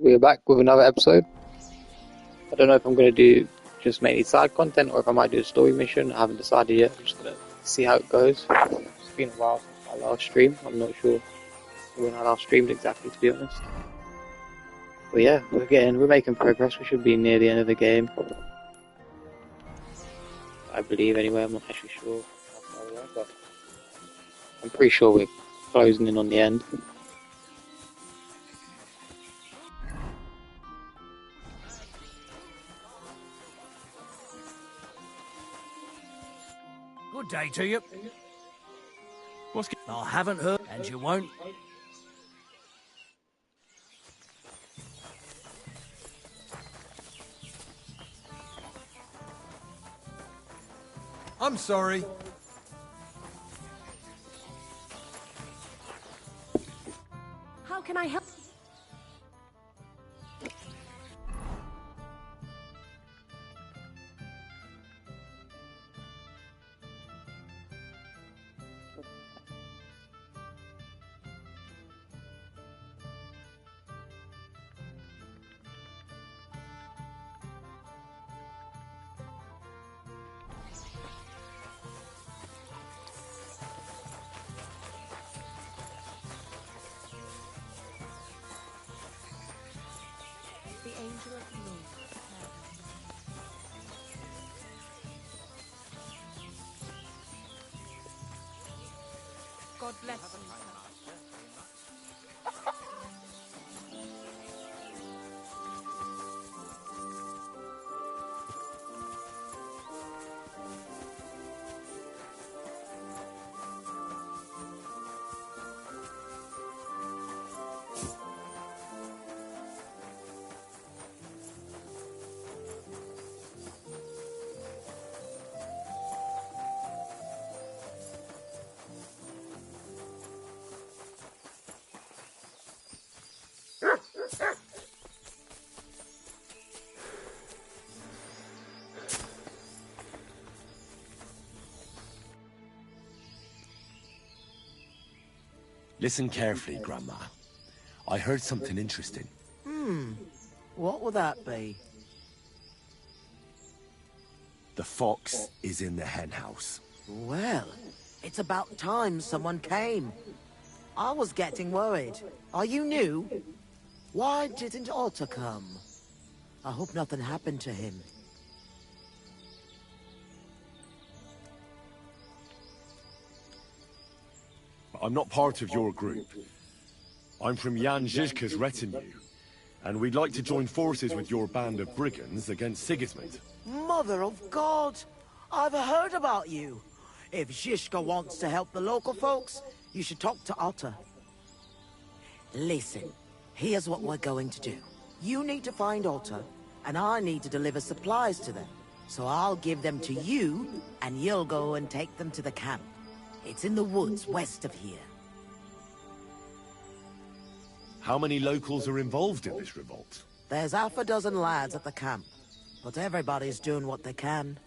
we're back with another episode. I don't know if I'm going to do just mainly side content or if I might do a story mission. I haven't decided yet. I'm just going to see how it goes. It's been a while since my last stream. I'm not sure when I last streamed exactly, to be honest. But yeah, we're making progress. We should be near the end of the game. I believe anyway. I'm not actually sure how far we are, but I'm pretty sure we're closing in on the end. Good day to you. I haven't heard, and you won't. I'm sorry. How can I help? The angel of the Lord. God bless you. Listen carefully, Grandma. I heard something interesting. What would that be? The fox is in the hen house. Well, it's about time someone came. I was getting worried. Are you new? Why didn't Otto come? I hope nothing happened to him. I'm not part of your group. I'm from Jan Žižka's retinue, and we'd like to join forces with your band of brigands against Sigismund. Mother of God! I've heard about you. If Žižka wants to help the local folks, you should talk to Otto. Listen, here's what we're going to do. You need to find Otto, and I need to deliver supplies to them. So I'll give them to you, and you'll go and take them to the camp. It's in the woods west of here. How many locals are involved in this revolt? There's half a dozen lads at the camp, but everybody's doing what they can.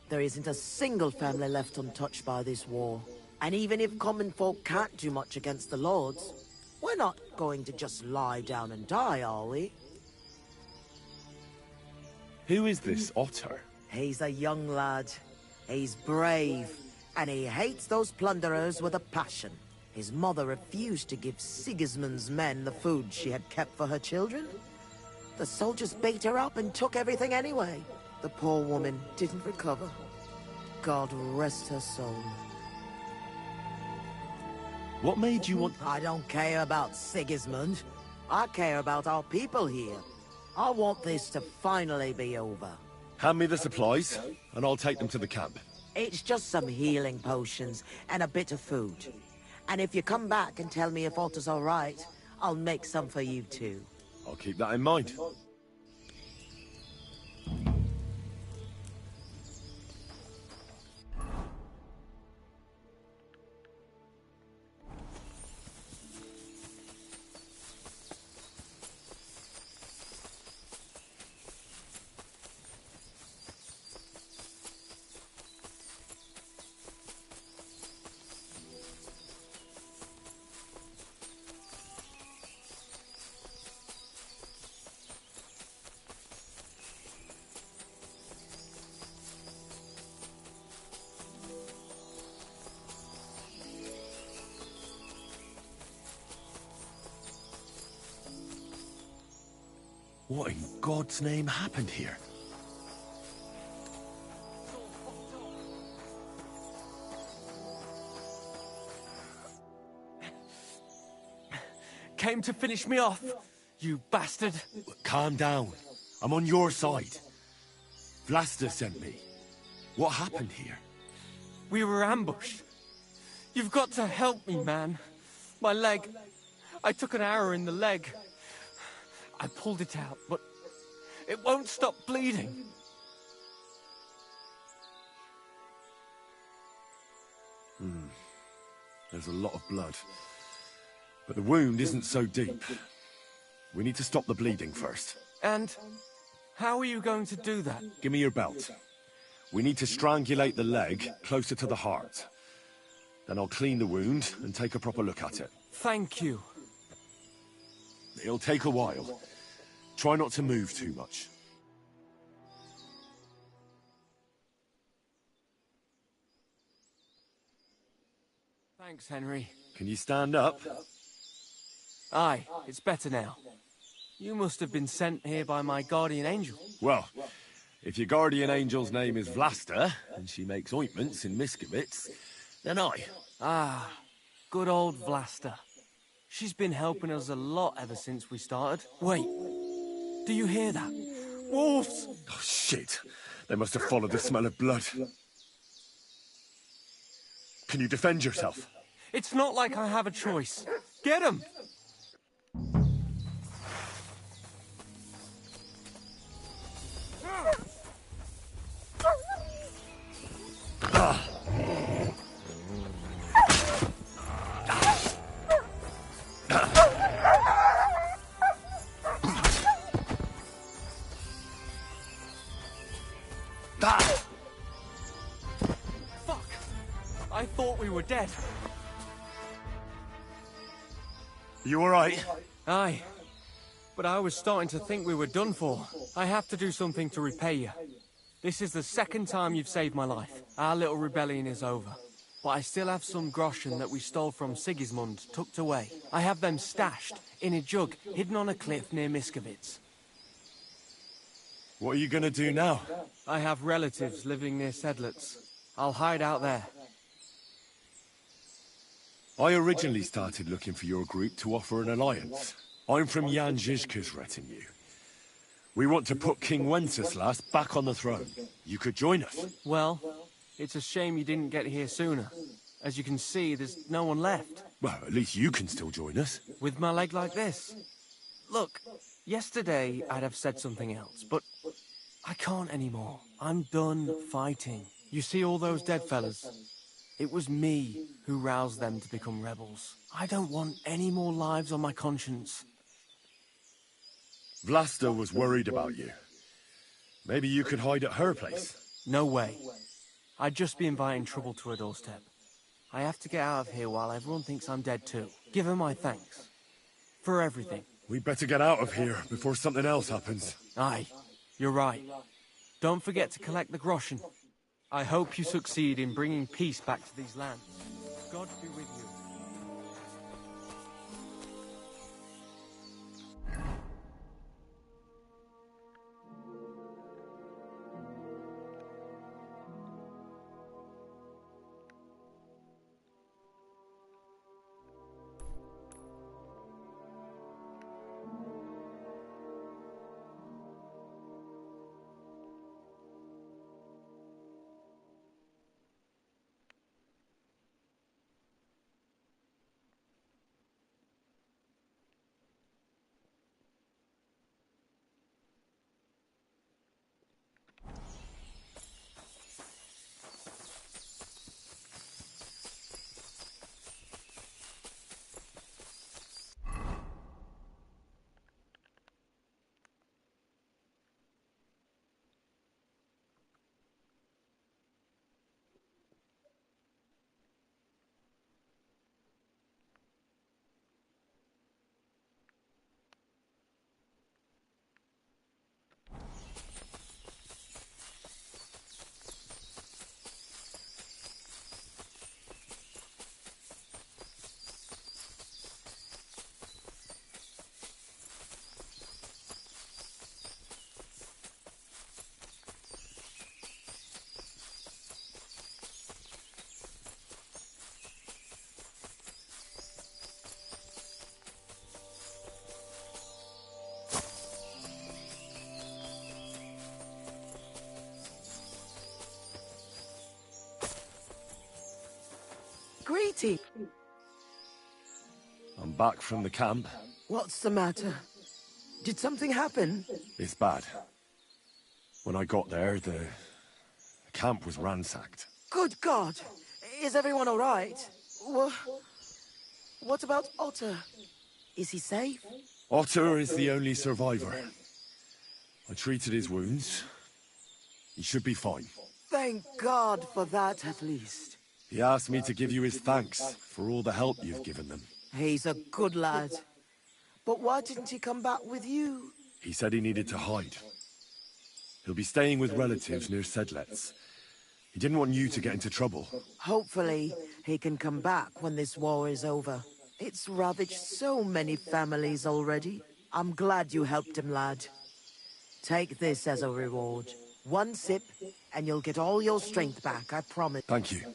There isn't a single family left untouched by this war. And even if common folk can't do much against the lords, we're not going to just lie down and die, are we? Who is this Otter? He's a young lad. He's brave. And he hates those plunderers with a passion. His mother refused to give Sigismund's men the food she had kept for her children. The soldiers beat her up and took everything anyway. The poor woman didn't recover. God rest her soul. What made you want... I don't care about Sigismund. I care about our people here. I want this to finally be over. Hand me the supplies, and I'll take them to the camp. It's just some healing potions and a bit of food. And if you come back and tell me if Otto's all right, I'll make some for you too. I'll keep that in mind. What in God's name happened here? Came to finish me off, you bastard. Calm down. I'm on your side. Vlasta sent me. What happened here? We were ambushed. You've got to help me, man. My leg. I took an arrow in the leg. I pulled it out, but it won't stop bleeding. There's a lot of blood. But the wound isn't so deep. We need to stop the bleeding first. And how are you going to do that? Give me your belt. We need to strangulate the leg closer to the heart. Then I'll clean the wound and take a proper look at it. Thank you. It'll take a while. Try not to move too much. Thanks, Henry. Can you stand up? Aye, it's better now. You must have been sent here by my guardian angel. Well, if your guardian angel's name is Vlasta, and she makes ointments in Miskovitz, then I. Ah, good old Vlasta. She's been helping us a lot ever since we started. Wait, do you hear that? Wolves! Oh, shit. They must have followed the smell of blood. Can you defend yourself? It's not like I have a choice. Get 'em! Fuck! I thought we were dead. You alright? Aye. But I was starting to think we were done for. I have to do something to repay you. This is the second time you've saved my life. Our little rebellion is over. But I still have some groschen that we stole from Sigismund tucked away. I have them stashed in a jug hidden on a cliff near Miskovitz. What are you gonna do now? I have relatives living near Sedlitz. I'll hide out there. I originally started looking for your group to offer an alliance. I'm from Jan Žižka's retinue. We want to put King Wenceslas back on the throne. You could join us. Well, it's a shame you didn't get here sooner. As you can see, there's no one left. Well, at least you can still join us. With my leg like this. Look, yesterday I'd have said something else, but I can't anymore. I'm done fighting. You see all those dead fellas? It was me who roused them to become rebels. I don't want any more lives on my conscience. Vlasta was worried about you. Maybe you could hide at her place. No way. I'd just be inviting trouble to her doorstep. I have to get out of here while everyone thinks I'm dead too. Give her my thanks. For everything. We'd better get out of here before something else happens. Aye, you're right. Don't forget to collect the groschen. I hope you succeed in bringing peace back to these lands. God be with you. back from the camp. What's the matter? Did something happen? It's bad. When I got there, the camp was ransacked. Good God! Is everyone all right? What about Otter? Is he safe? Otter is the only survivor. I treated his wounds. He should be fine. Thank God for that, at least. He asked me to give you his thanks for all the help you've given them. He's a good lad. But why didn't he come back with you? He said he needed to hide. He'll be staying with relatives near Sedlets. He didn't want you to get into trouble. Hopefully, he can come back when this war is over. It's ravaged so many families already. I'm glad you helped him, lad. Take this as a reward. One sip, and you'll get all your strength back, I promise. Thank you.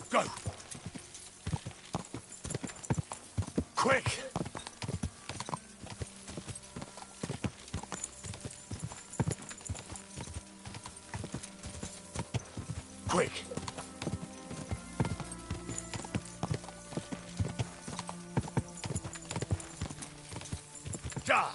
Go! Quick! Quick! Die!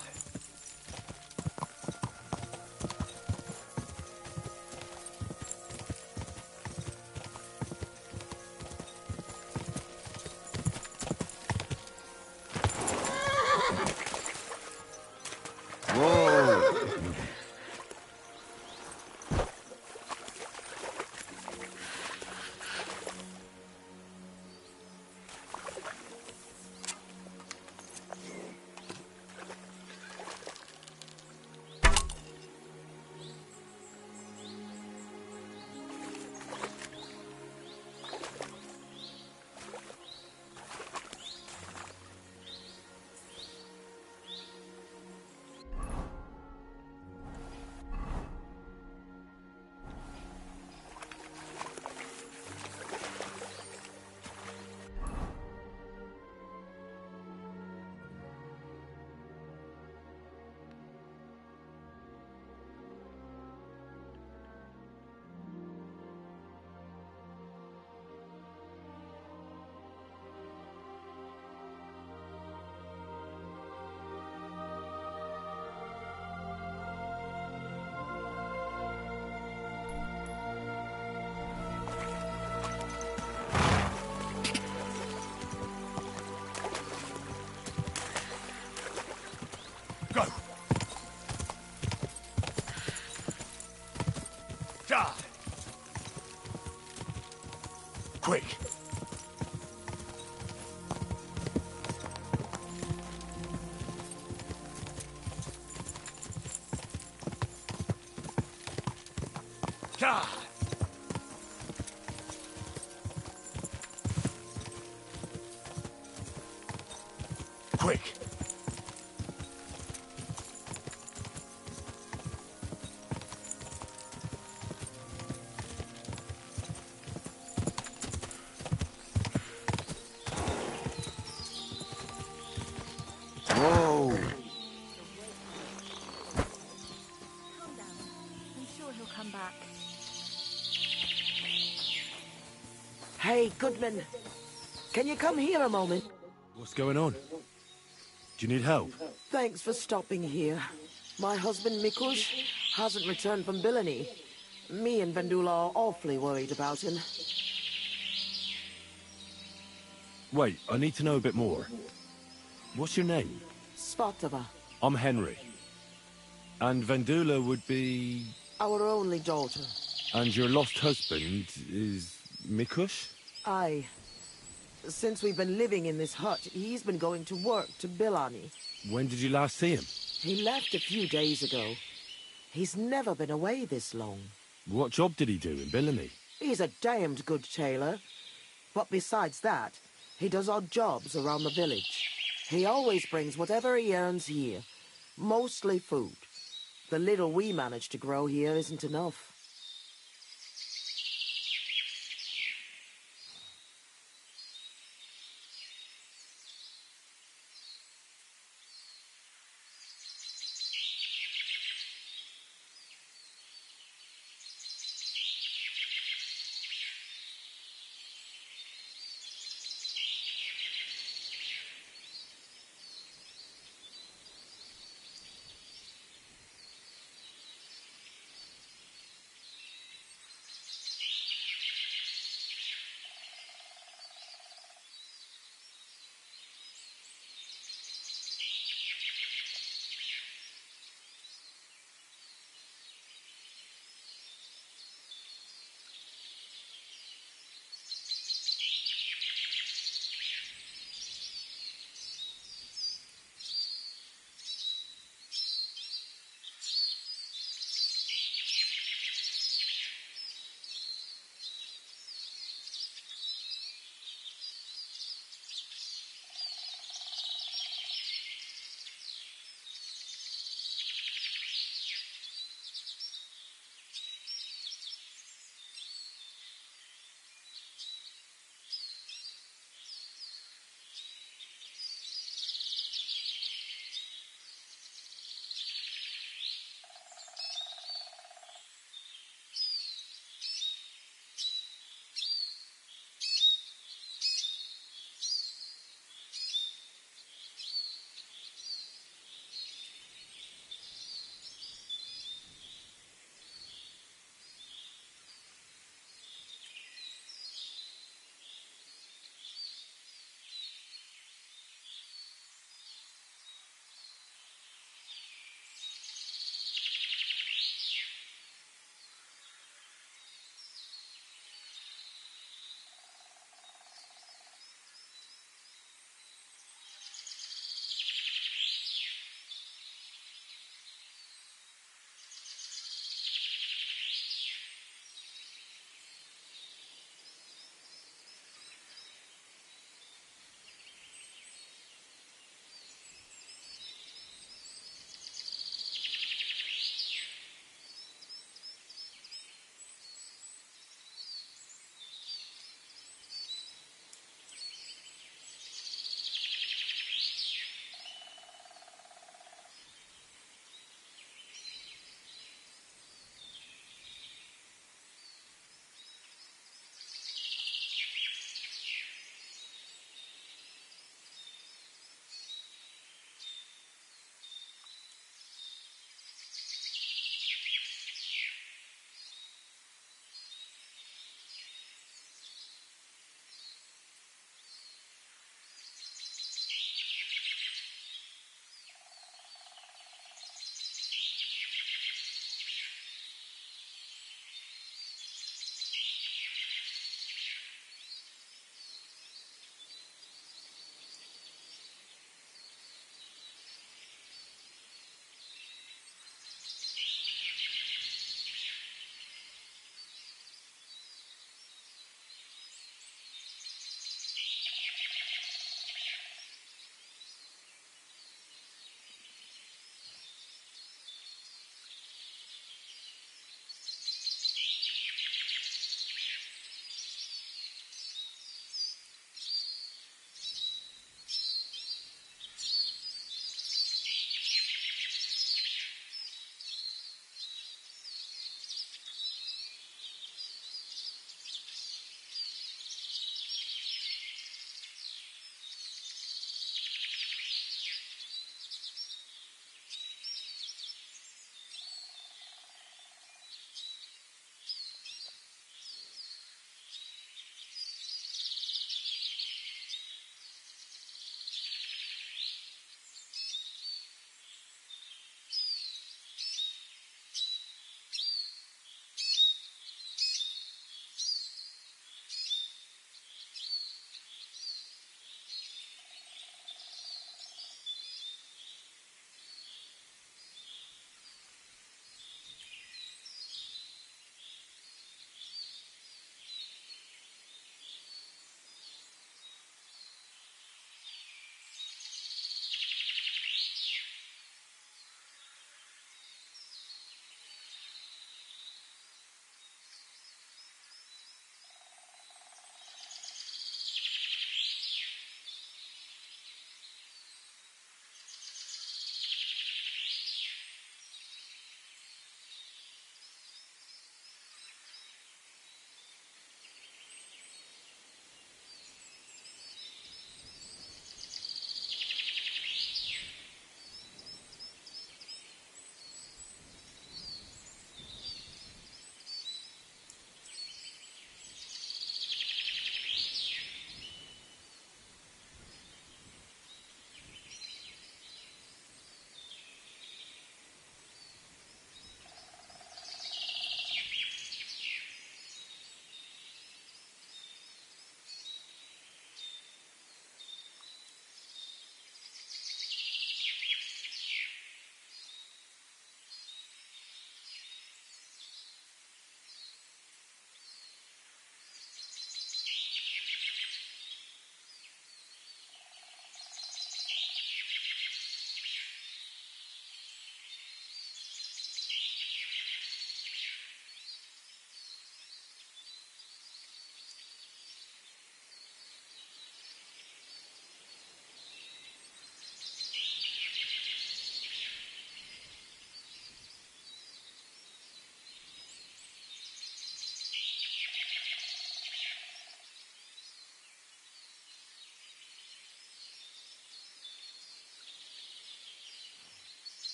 Go! Die! Quick! Die! Quick! Whoa! Calm down. I'm sure he'll come back. Hey, Goodman. Can you come here a moment? What's going on? Do you need help? Thanks for stopping here. My husband, Mikush, hasn't returned from Billany. Me and Vendula are awfully worried about him. Wait, I need to know a bit more. What's your name? Svatava, I'm Henry. And Vendula would be... our only daughter. And your lost husband is... Mikush? Aye. Since we've been living in this hut, he's been going to work to Billany. When did you last see him? He left a few days ago. He's never been away this long. What job did he do in Billamy? He's a damned good tailor. But besides that, He does odd jobs around the village. He always brings whatever he earns here. Mostly food. The little we manage to grow here isn't enough.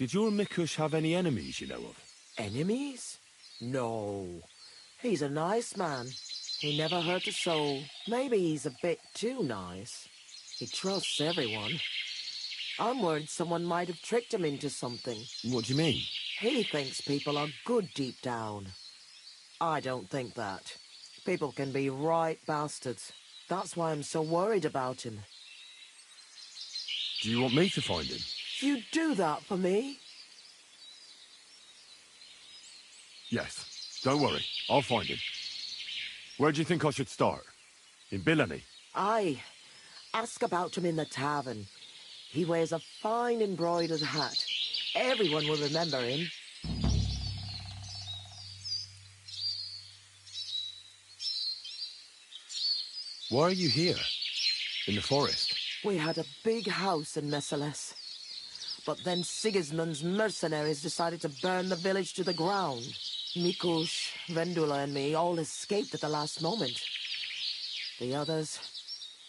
Did your Mikush have any enemies you know of? Enemies? No. He's a nice man. He never hurt a soul. Maybe he's a bit too nice. He trusts everyone. I'm worried someone might have tricked him into something. What do you mean? He thinks people are good deep down. I don't think that. People can be right bastards. That's why I'm so worried about him. Do you want me to find him? You do that for me? Yes. Don't worry. I'll find him. Where do you think I should start? In Billany? Aye. Ask about him in the tavern. He wears a fine embroidered hat. Everyone will remember him. Why are you here? In the forest? We had a big house in Messales. But then Sigismund's mercenaries decided to burn the village to the ground. Mikush, Vendula and me all escaped at the last moment. The others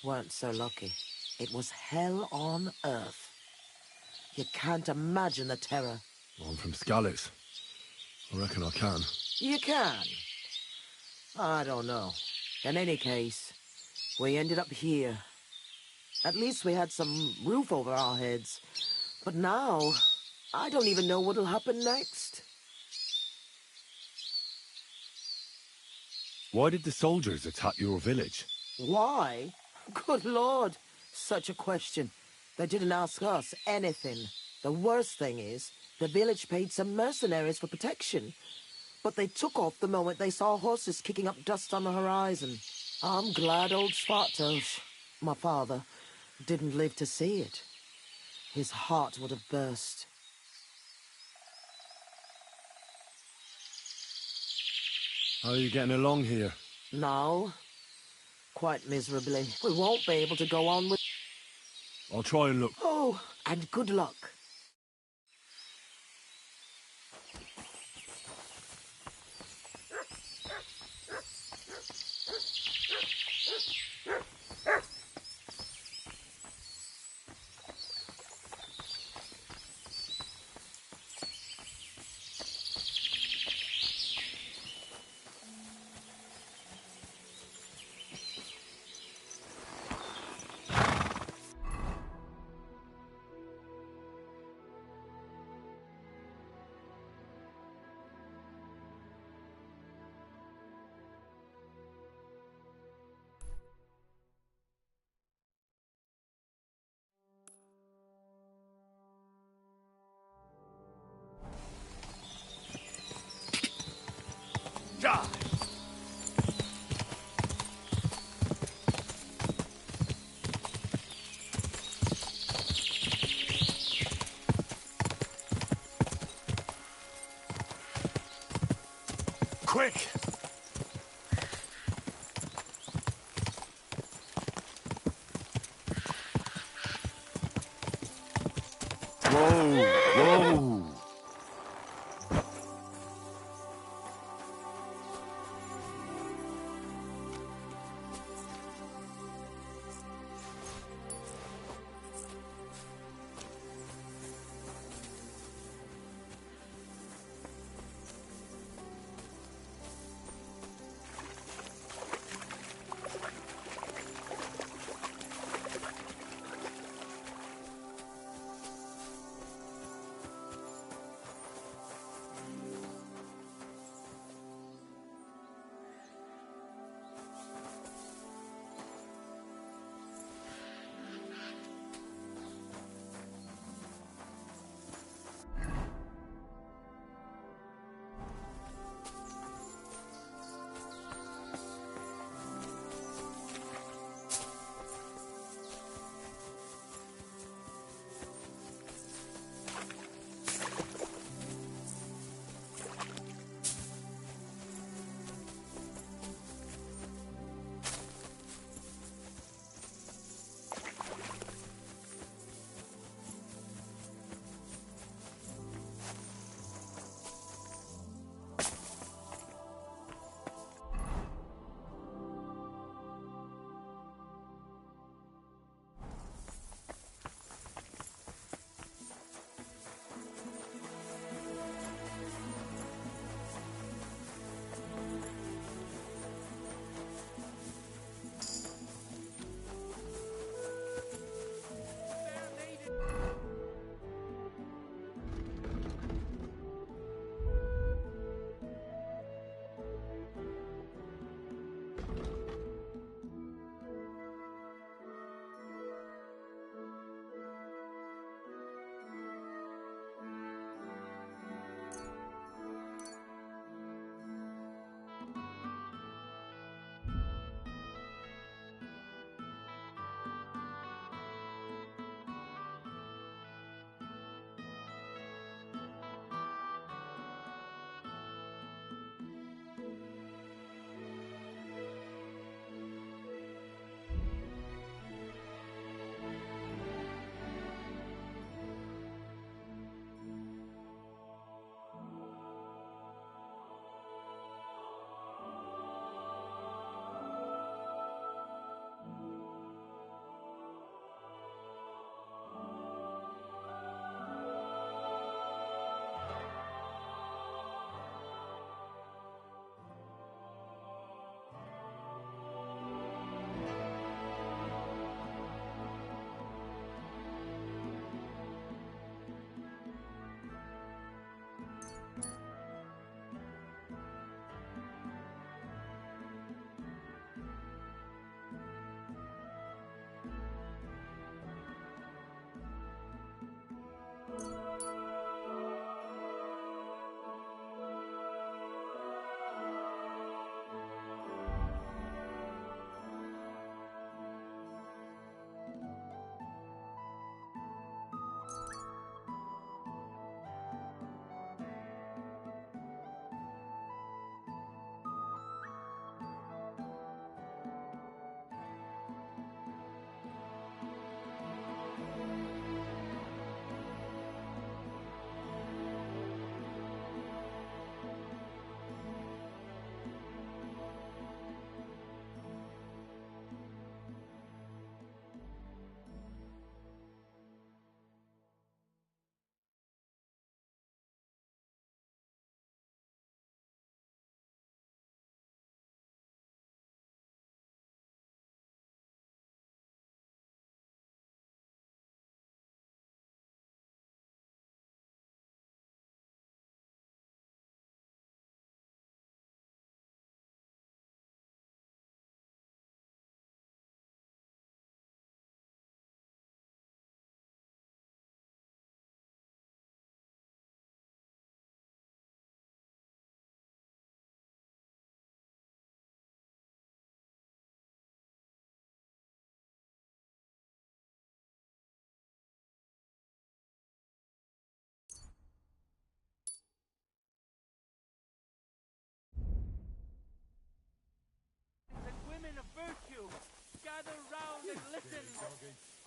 weren't so lucky. It was hell on earth. You can't imagine the terror. I'm from Skalitz. I reckon I can. You can? I don't know. In any case, we ended up here. At least we had some roof over our heads. But now, I don't even know what'll happen next. Why did the soldiers attack your village? Why? Good Lord, such a question. They didn't ask us anything. The worst thing is, the village paid some mercenaries for protection. But they took off the moment they saw horses kicking up dust on the horizon. I'm glad old Svartosh, my father, didn't live to see it. His heart would have burst. How are you getting along here? Now, quite miserably. We won't be able to go on with... I'll try and look. Oh, and good luck. Die! Quick! Whoa! Whoa!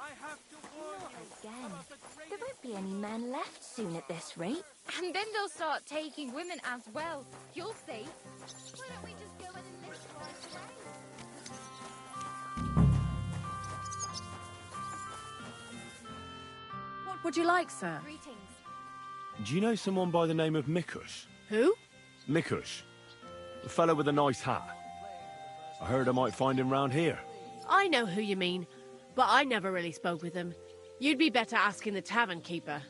I have to warn Not you again. about the great... There won't be any men left soon at this rate. And then they'll start taking women as well. You'll see. Why don't we just go and enlist right away? What would you like, sir? Greetings. Do you know someone by the name of Mikush? Who? Mikush. The fellow with a nice hat. I heard I might find him round here. I know who you mean, but I never really spoke with him. You'd be better asking the tavern keeper.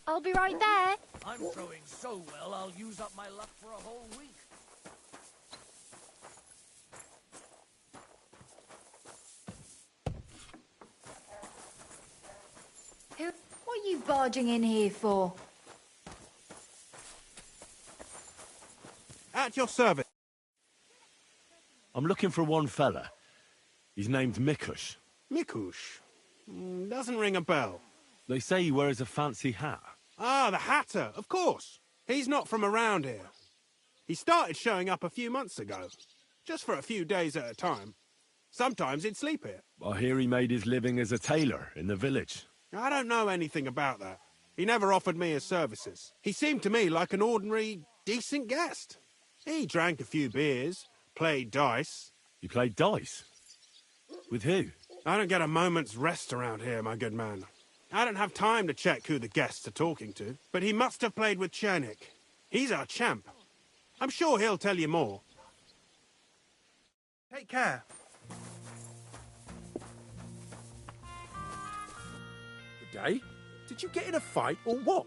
I'll be right there. I'm throwing so well, I'll use up my luck for a whole week. What are you barging in here for? At your service. I'm looking for one fella. He's named Mikush. Mikush. Doesn't ring a bell. They say he wears a fancy hat. Ah, the Hatter, of course. He's not from around here. He started showing up a few months ago. Just for a few days at a time. Sometimes he'd sleep here. I hear he made his living as a tailor in the village. I don't know anything about that. He never offered me his services. He seemed to me like an ordinary, decent guest. He drank a few beers, played dice. You played dice? With who? I don't get a moment's rest around here, my good man. I don't have time to check who the guests are talking to, but he must have played with Chernik. He's our champ. I'm sure he'll tell you more. Take care. Good day. Did you get in a fight or what?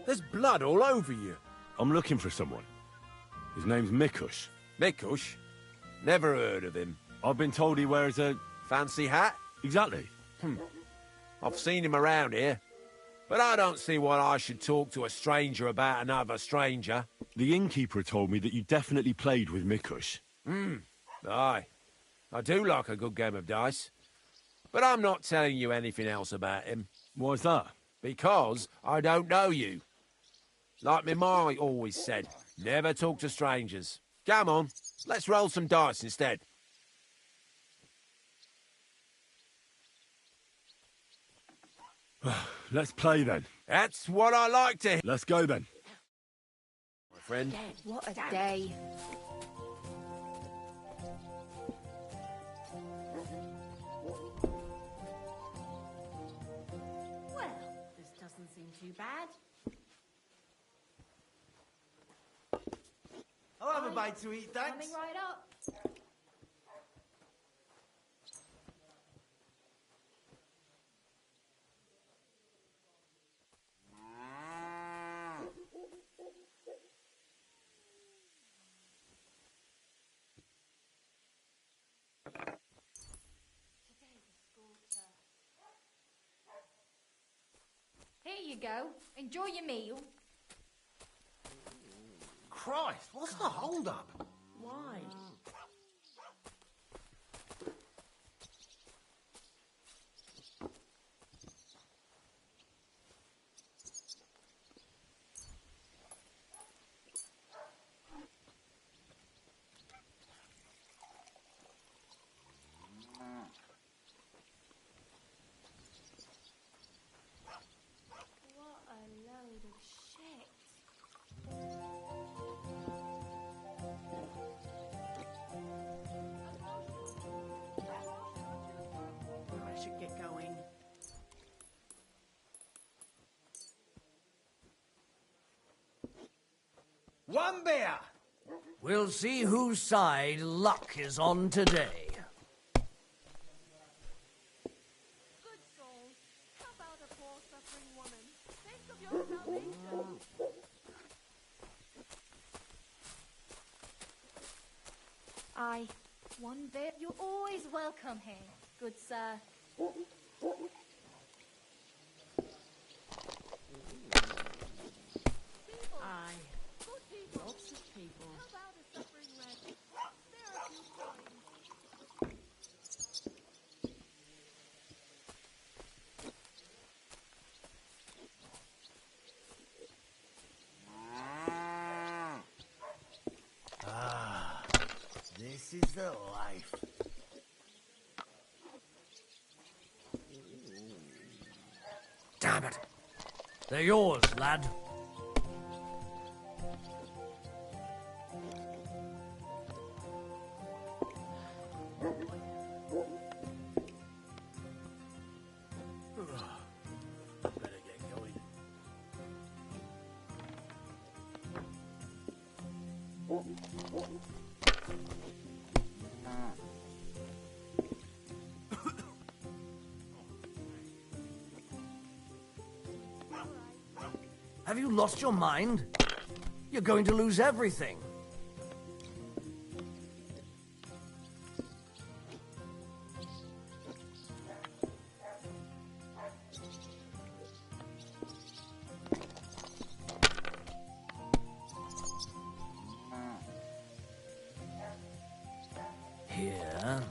There's blood all over you. I'm looking for someone. His name's Mikush. Mikush? Never heard of him. I've been told he wears a... Fancy hat? Exactly. I've seen him around here. But I don't see why I should talk to a stranger about another stranger. The innkeeper told me that you definitely played with Mikush. Aye. I do like a good game of dice. But I'm not telling you anything else about him. Why's that? Because I don't know you. Like me ma always said, never talk to strangers. Come on, let's roll some dice instead. Let's play then. That's what I like to hear, Let's go then. my friend. What a day. Well, this doesn't seem too bad. I'll have a bite to eat, thanks. Coming right up. Here you go. Enjoy your meal. Christ, what's the hold-up? Why? What a load of shit. I should get going. One beer! We'll see whose side luck is on today. Good soul. How about a poor suffering woman? Think of your salvation. Aye. One bit. You're always welcome here, good sir. Aye. Good people. Lots of people. How about a suffering wretch? Spare a few coins. the life. Damn it. They're yours, lad. Better get going. Have you lost your mind? You're going to lose everything. Here.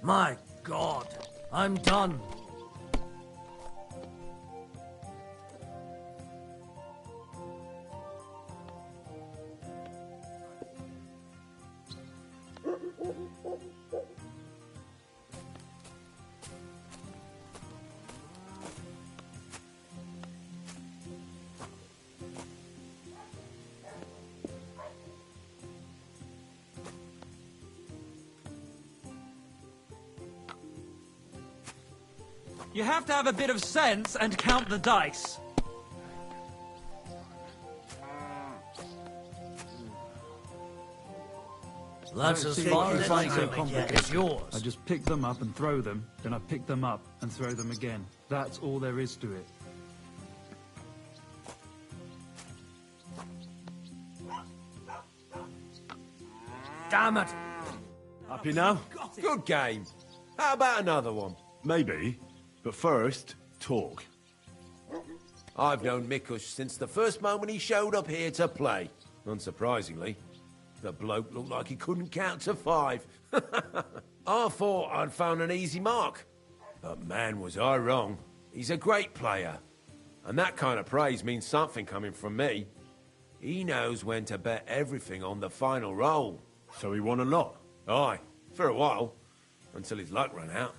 My God, I'm done. You have to have a bit of sense and count the dice. That's as far as I can get. It's yours. I just pick them up and throw them, then I pick them up and throw them again. That's all there is to it. Damn it! Happy now? Good game. How about another one? Maybe. But first, talk. I've known Mikush since the first moment he showed up here to play. Unsurprisingly. The bloke looked like he couldn't count to 5. I thought I'd found an easy mark. But man, was I wrong. He's a great player. And that kind of praise means something coming from me. He knows when to bet everything on the final roll. So he won a lot? Aye, for a while. Until his luck ran out.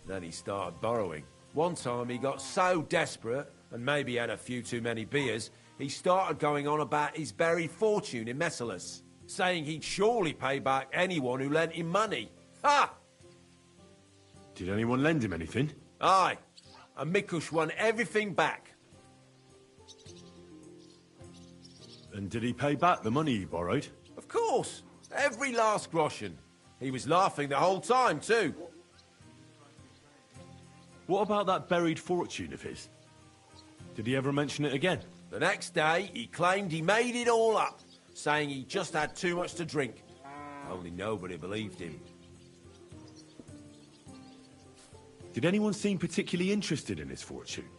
Then he started borrowing. One time he got so desperate, and maybe had a few too many beers, he started going on about his buried fortune in Messalis, saying he'd surely pay back anyone who lent him money. Ha! Did anyone lend him anything? Aye, and Mikush won everything back. And did he pay back the money he borrowed? Of course, every last groschen. He was laughing the whole time, too. What about that buried fortune of his? Did he ever mention it again? The next day, he claimed he made it all up, saying he just had too much to drink. Only nobody believed him. Did anyone seem particularly interested in his fortune?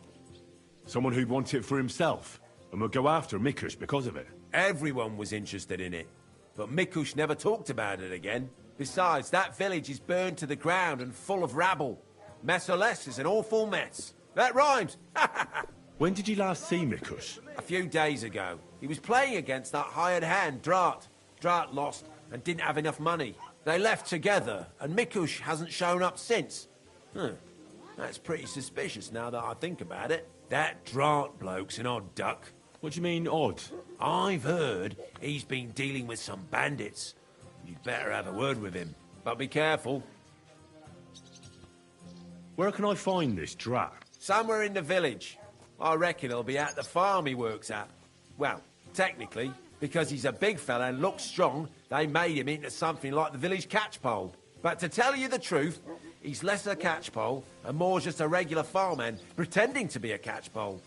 Someone who'd want it for himself, and would go after Mikush because of it? Everyone was interested in it, but Mikush never talked about it again. Besides, that village is burned to the ground and full of rabble. Messalis is an awful mess. That rhymes! When did you last see Mikush? A few days ago. He was playing against that hired hand, Drat. Drat lost and didn't have enough money. They left together, and Mikush hasn't shown up since. That's pretty suspicious now that I think about it. That Drat bloke's an odd duck. What do you mean, odd? I've heard he's been dealing with some bandits. You'd better have a word with him. But be careful. Where can I find this Drat? Somewhere in the village. I reckon he'll be at the farm he works at. Well, technically, because he's a big fella and looks strong, they made him into something like the village catchpole. But to tell you the truth, he's less a catchpole and more just a regular farmhand pretending to be a catchpole.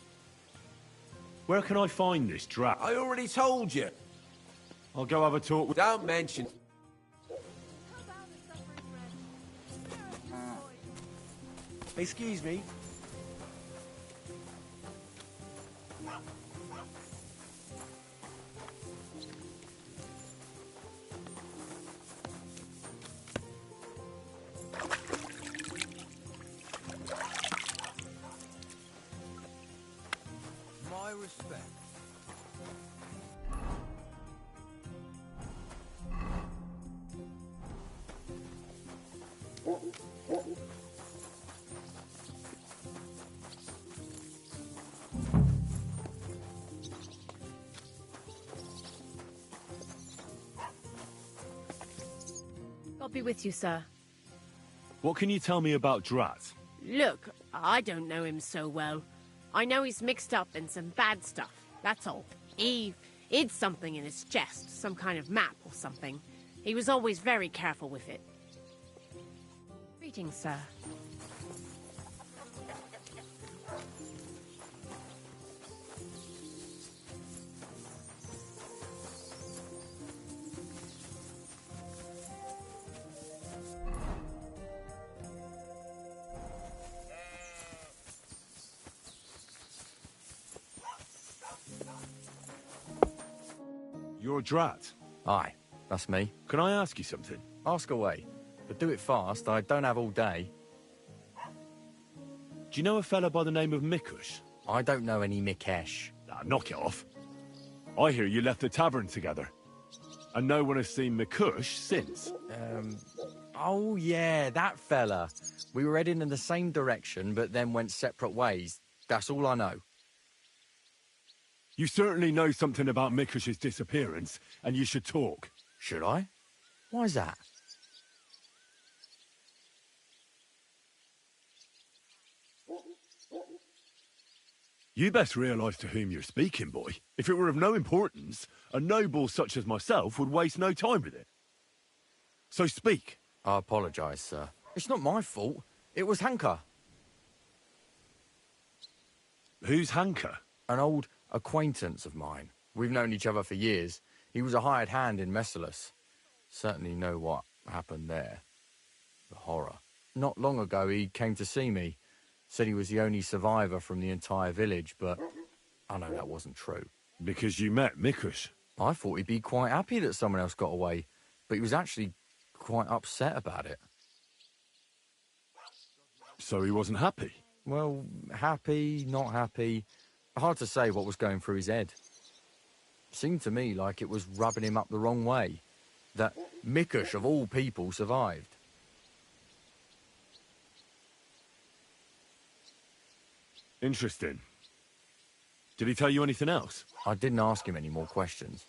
Where can I find this Drat? I already told you. I'll go have a talk with... Don't mention... Excuse me. respect. God be with you, sir. What can you tell me about Drat? Look, I don't know him so well. I know he's mixed up in some bad stuff, that's all. He hid something in his chest, some kind of map or something. He was always very careful with it. Greetings, sir. You're Drat. Aye, that's me. Can I ask you something? Ask away. But do it fast, I don't have all day. Do you know a fella by the name of Mikush? I don't know any Mikesh. Ah, knock it off. I hear you left the tavern together. And no one has seen Mikush since. Oh yeah, that fella. We were heading in the same direction, but then went separate ways. That's all I know. You certainly know something about Mikush's disappearance, and you should talk. Should I? Why's that? You best realise to whom you're speaking, boy. If it were of no importance, a noble such as myself would waste no time with it. So speak. I apologise, sir. It's not my fault. It was Hanka. Who's Hanka? An old acquaintance of mine. We've known each other for years. He was a hired hand in Messalus. Certainly know what happened there. The horror. Not long ago he came to see me. Said he was the only survivor from the entire village, but I know that wasn't true. Because you met Mikush? I thought he'd be quite happy that someone else got away, but he was actually quite upset about it. So he wasn't happy? Well, happy, not happy. Hard to say what was going through his head. Seemed to me like it was rubbing him up the wrong way. That Mikush, of all people, survived. Interesting. Did he tell you anything else? I didn't ask him any more questions.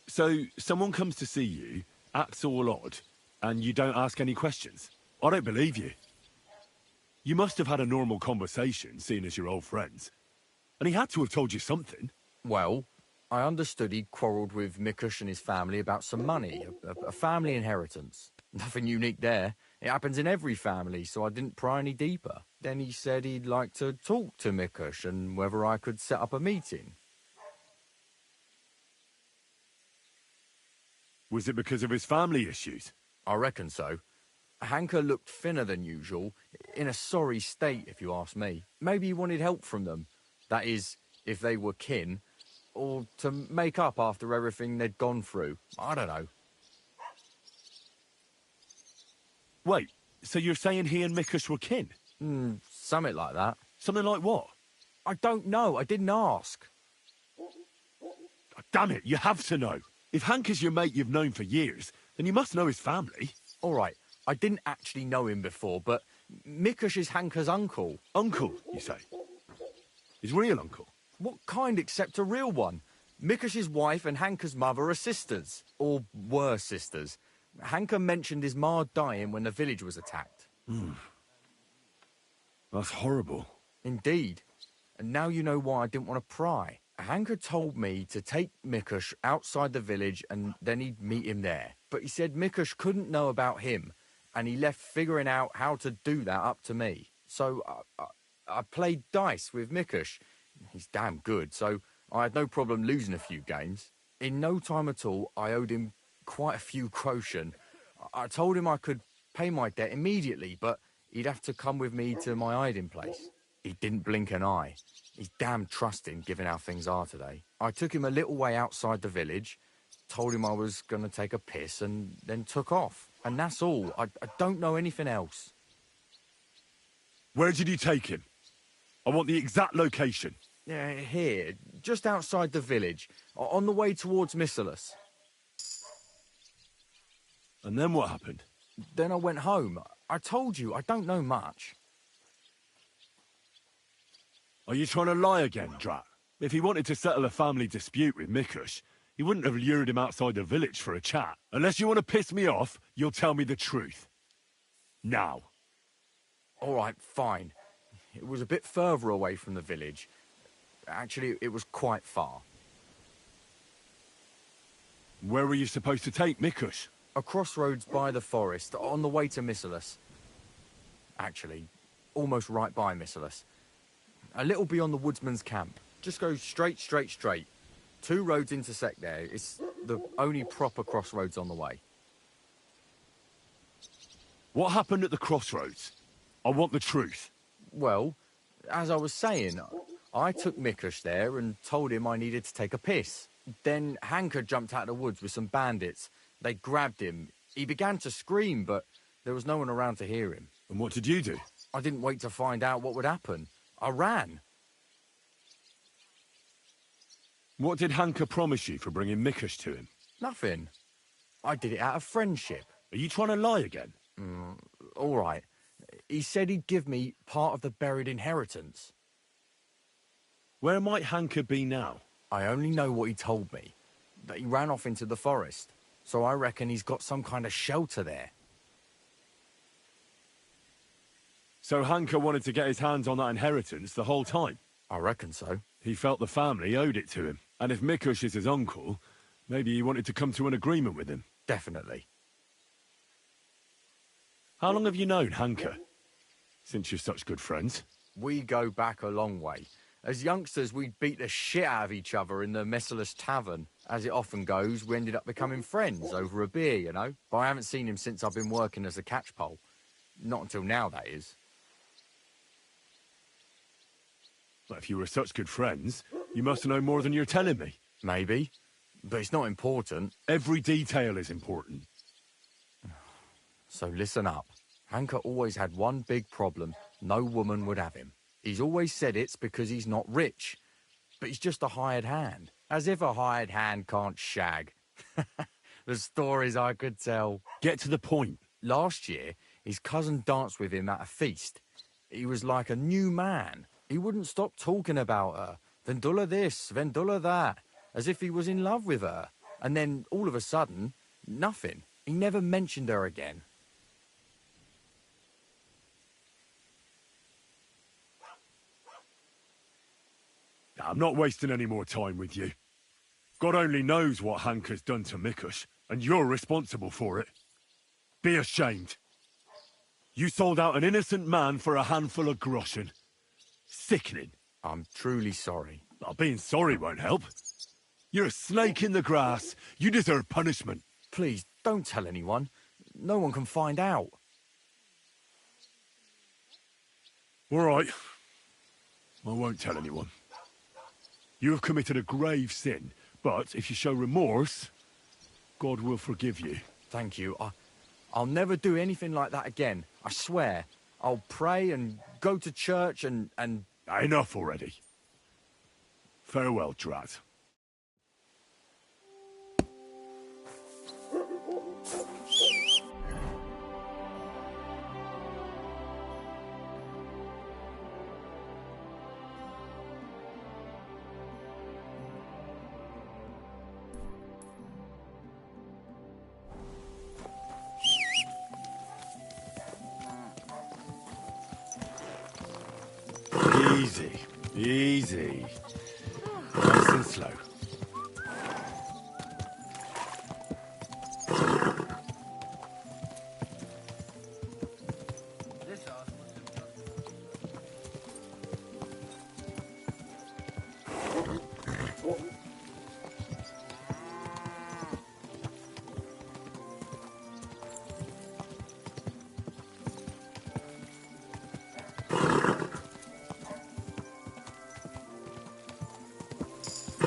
So, someone comes to see you, acts all odd, and you don't ask any questions? I don't believe you. You must have had a normal conversation, seeing as you're old friends. And he had to have told you something. Well, I understood he quarrelled with Mikush and his family about some money, a family inheritance. Nothing unique there. It happens in every family, so I didn't pry any deeper. Then he said he'd like to talk to Mikush and whether I could set up a meeting. Was it because of his family issues? I reckon so. Hanka looked thinner than usual, in a sorry state if you ask me. Maybe he wanted help from them. That is, if they were kin, or to make up after everything they'd gone through. I don't know. Wait, so you're saying he and Mikush were kin? Something like that. Something like what? I don't know, I didn't ask. Oh, damn it, you have to know. If Hank is your mate you've known for years, then you must know his family. All right, I didn't actually know him before, but Mikush is Hanka's uncle. Uncle, you say? His real uncle? What kind except a real one? Mikush's wife and Hanka's mother are sisters. Or were sisters. Hanka mentioned his ma dying when the village was attacked. That's horrible. Indeed. And now you know why I didn't want to pry. Hanka told me to take Mikush outside the village and then he'd meet him there. But he said Mikush couldn't know about him, and he left figuring out how to do that up to me. So I played dice with Mikush. He's damn good, so I had no problem losing a few games. In no time at all, I owed him quite a few quotient. I told him I could pay my debt immediately, but he'd have to come with me to my hiding place. He didn't blink an eye. He's damn trusting, given how things are today. I took him a little way outside the village, told him I was going to take a piss, and then took off. And that's all. I don't know anything else. Where did you take him? I want the exact location. Here, just outside the village, on the way towards Missalus. And then what happened? Then I went home. I told you, I don't know much. Are you trying to lie again, Drat? If he wanted to settle a family dispute with Mikush, he wouldn't have lured him outside the village for a chat. Unless you want to piss me off, you'll tell me the truth. Now. All right, fine. It was a bit further away from the village. Actually, it was quite far. Where were you supposed to take Mikush? A crossroads by the forest, on the way to Missalus. Actually, almost right by Missalus. A little beyond the woodsman's camp. Just go straight. 2 roads intersect there. It's the only proper crossroads on the way. What happened at the crossroads? I want the truth. Well, as I was saying, I took Mikush there and told him I needed to take a piss. Then Hanker jumped out of the woods with some bandits. They grabbed him. He began to scream, but there was no one around to hear him. And what did you do? I didn't wait to find out what would happen. I ran. What did Hanker promise you for bringing Mikush to him? Nothing. I did it out of friendship. Are you trying to lie again? All right. He said he'd give me part of the buried inheritance. Where might Hanker be now? I only know what he told me. That he ran off into the forest. So I reckon he's got some kind of shelter there. So Hanker wanted to get his hands on that inheritance the whole time? I reckon so. He felt the family owed it to him. And if Mikush is his uncle, maybe he wanted to come to an agreement with him. Definitely. How long have you known Hanker? Since you're such good friends. We go back a long way. As youngsters, we'd beat the shit out of each other in the Messalus tavern. As it often goes, we ended up becoming friends over a beer, you know? But I haven't seen him since I've been working as a catchpole. Not until now, that is. Well, if you were such good friends, you must know more than you're telling me. Maybe. But it's not important. Every detail is important. So listen up. Hanker always had one big problem. No woman would have him. He's always said it's because he's not rich. But he's just a hired hand. As if a hired hand can't shag. The stories I could tell. Get to the point. Last year, his cousin danced with him at a feast. He was like a new man. He wouldn't stop talking about her. Vendula this, Vendula that. As if he was in love with her. And then, all of a sudden, nothing. He never mentioned her again. I'm not wasting any more time with you. God only knows what Hanker's done to Mikush, and you're responsible for it. Be ashamed. You sold out an innocent man for a handful of groschen. Sickening. I'm truly sorry. Being sorry won't help. You're a snake in the grass. You deserve punishment. Please, don't tell anyone. No one can find out. All right. I won't tell anyone. You have committed a grave sin, but if you show remorse, God will forgive you. Thank you. I'll never do anything like that again. I swear. I'll pray and go to church and... Enough already. Farewell, Drat. Easy, easy. Nice and slow.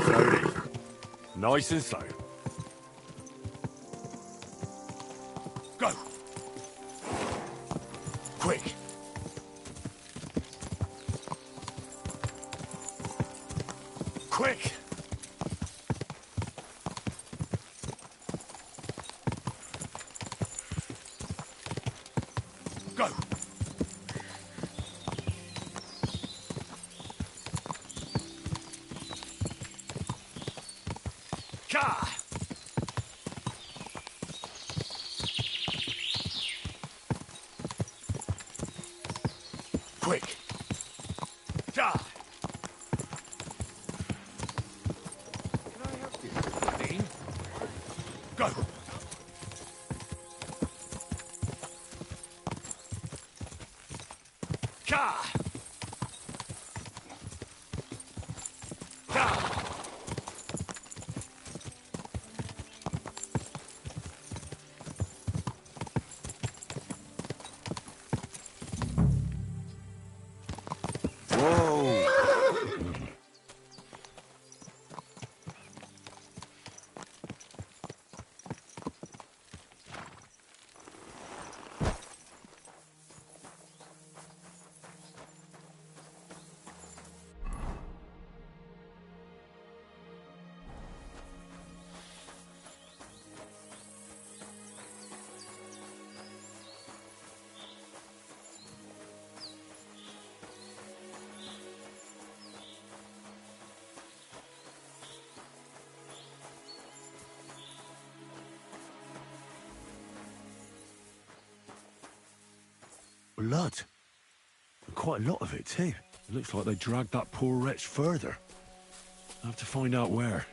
Slowly. Nice and slow. Go! Quick! Quick! Go! Ka! Quick! Ka! Can I help you, Dean? Go! Ka! Ka! Whoa! Blood. And quite a lot of it, too. It looks like they dragged that poor wretch further. I have to find out where.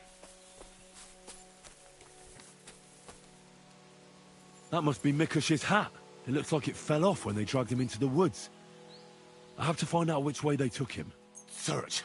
That must be Mikush's hat. It looks like it fell off when they dragged him into the woods. I have to find out which way they took him. Search.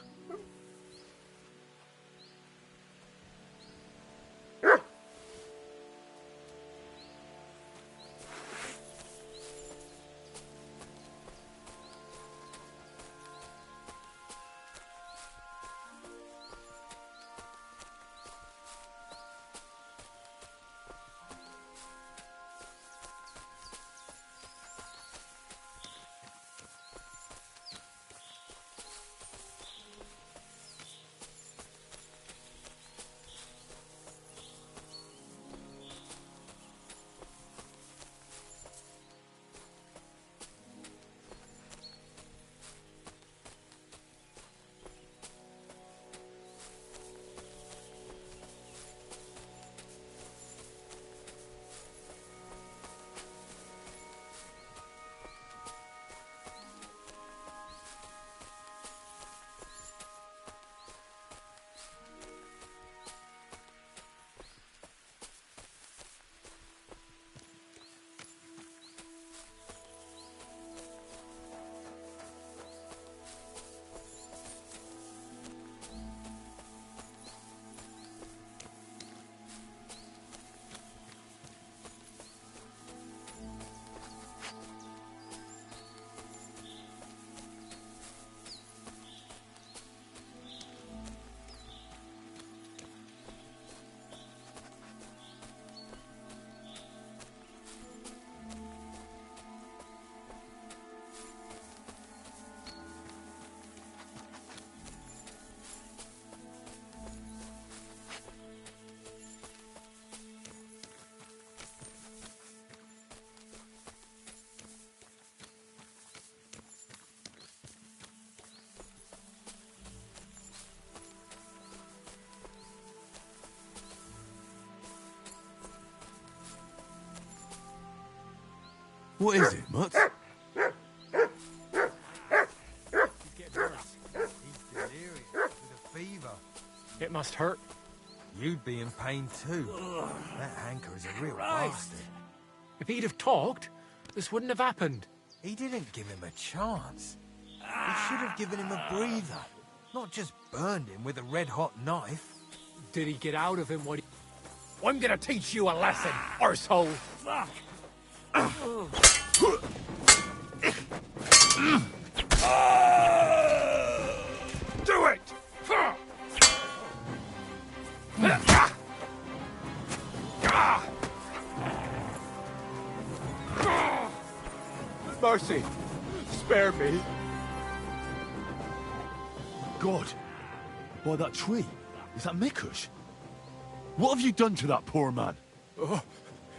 What is it, Mutt? It must hurt. You'd be in pain too. That Hanker is a real bastard. If he'd have talked, this wouldn't have happened. He didn't give him a chance. He should have given him a breather, not just burned him with a red-hot knife. Did he get out of him what he... I'm gonna teach you a lesson, arsehole! Fuck! Do it! Mercy! Spare me! God! By that tree. Is that Mikush? What have you done to that poor man?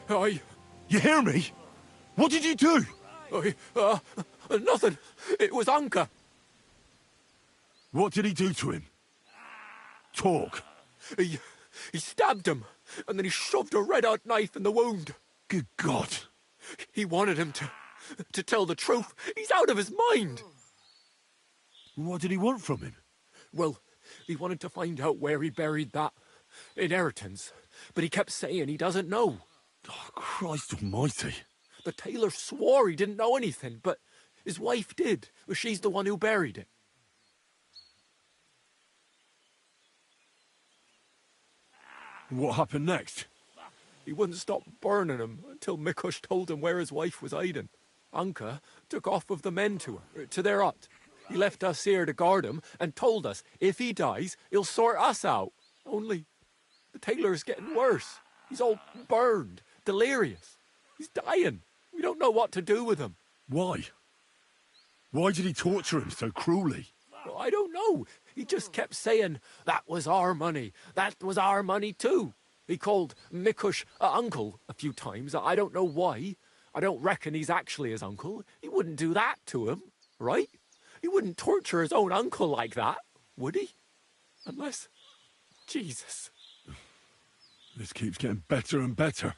You hear me? What did you do? Nothing. It was Anka. What did he do to him? Talk. He stabbed him, and then he shoved a red-hot knife in the wound. Good God. He wanted him to tell the truth. He's out of his mind. What did he want from him? Well, he wanted to find out where he buried that inheritance, but he kept saying he doesn't know. Oh, Christ almighty. The tailor swore he didn't know anything, but his wife did. Well, she's the one who buried it. What happened next? He wouldn't stop burning him until Mikush told him where his wife was hiding. Anka took off with the men to their hut. He left us here to guard him and told us if he dies, he'll sort us out. Only the tailor's getting worse. He's all burned, delirious. He's dying. We don't know what to do with him. Why? Why did he torture him so cruelly? Well, I don't know. He just kept saying, that was our money. That was our money too. He called Mikush uncle a few times. I don't know why. I don't reckon he's actually his uncle. He wouldn't do that to him, right? He wouldn't torture his own uncle like that, would he? Unless... Jesus. This keeps getting better and better.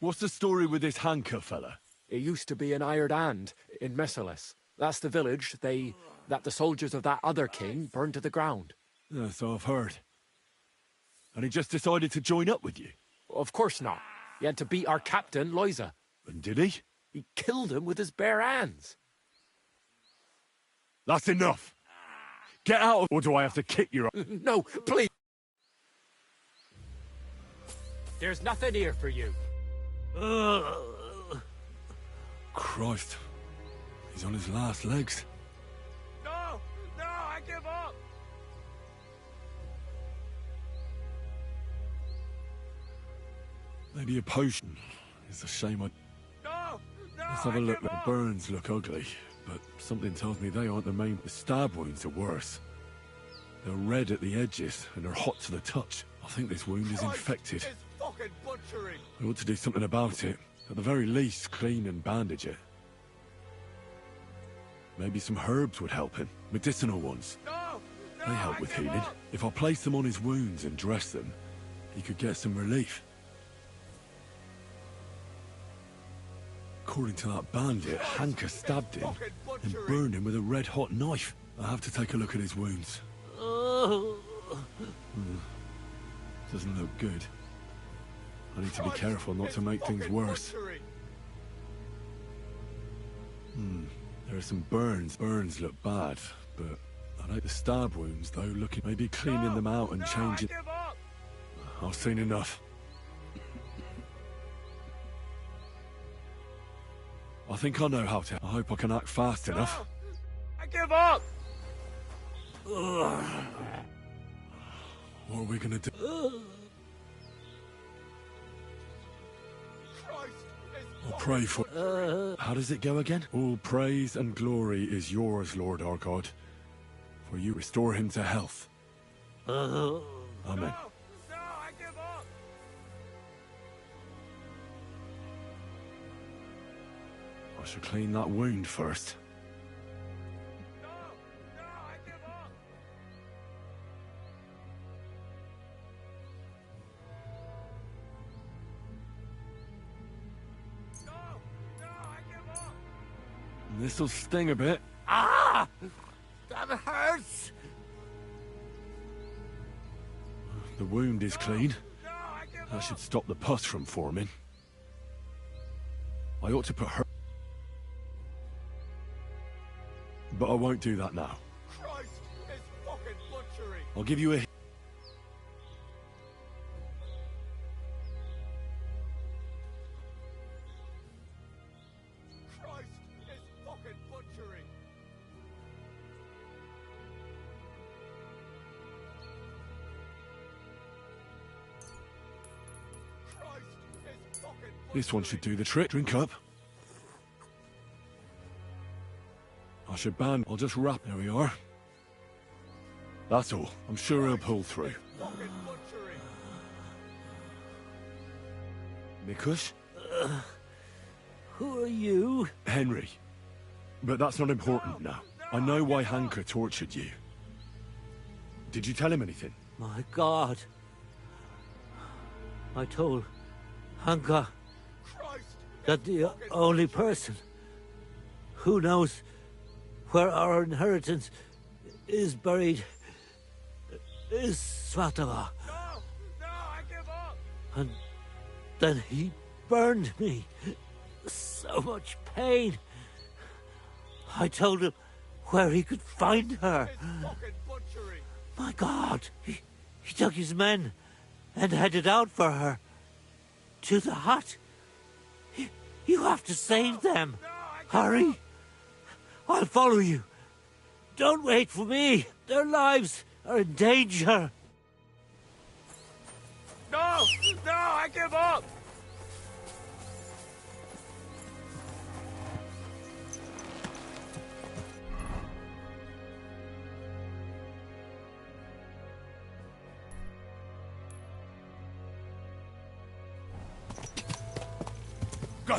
What's the story with this Hanka fella? He used to be an hired hand in Messerles. That's the village that the soldiers of that other king burned to the ground. Yeah, so I've heard. And he just decided to join up with you? Of course not. He had to beat our captain, Loiza. And did he? He killed him with his bare hands. That's enough. Get out, or do I have to kick your... No, please. There's nothing here for you. Christ. He's on his last legs. No, I give up. Maybe a potion. It's a shame I... No, Let's have a look. The burns look ugly, but something tells me they aren't the main... The stab wounds are worse. They're red at the edges, and they're hot to the touch. I think this wound is infected. It's fucking butchery. I ought to do something about it. At the very least, clean and bandage it. Maybe some herbs would help him. Medicinal ones. They help with healing. If I place them on his wounds and dress them, he could get some relief. According to that bandit, Hanka stabbed him and burned him with a red-hot knife. I have to take a look at his wounds. Doesn't look good. I need to be careful not to make things worse. There are some burns. Burns look bad, but I like the stab wounds, though, looking... Maybe cleaning them out and changing... I've seen enough. I think I know how to... I hope I can act fast enough. I give up! What are we gonna do? I'll pray for... How does it go again? All praise and glory is yours, Lord our God. For you restore him to health. Amen. I give up! I should clean that wound first. I give up! This'll sting a bit. Ah! That hurts! The wound is clean. That should stop the pus from forming. I ought to put her... But I won't do that now. Christ, it's fucking butchery! I'll give you a... Christ, it's fucking butchery! Christ, it's fucking butchery! This one should do the trick. Drink up. I should ban... I'll just wrap... There we are. That's all. I'm sure he'll pull through. Mikush? Who are you? Henry. But that's not important now. I know why Hanker tortured you. Did you tell him anything? My God. I told Hanka that the only person who knows where our inheritance is buried is Svatava. No, I give up! And then he burned me. So much pain. I told him where he could find her. My God. He took his men and headed out for her. To the hut. You have to save them. Hurry. I'll follow you. Don't wait for me. Their lives are in danger. No, I give up! Go!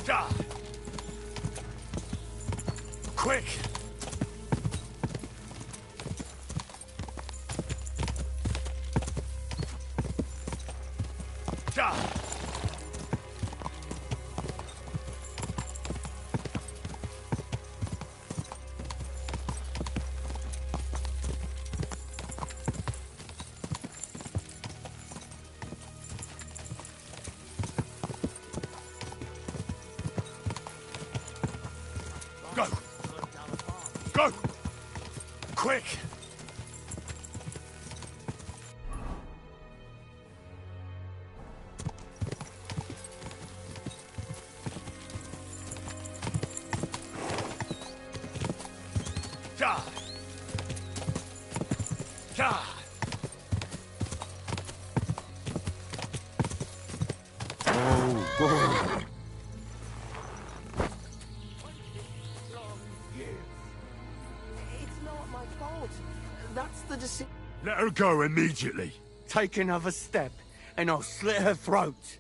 Die! Quick! Die! Go! Go! Quick! Die! Die! Oh, boy. It's not my fault. That's the decision. Let her go immediately. Take another step, and I'll slit her throat.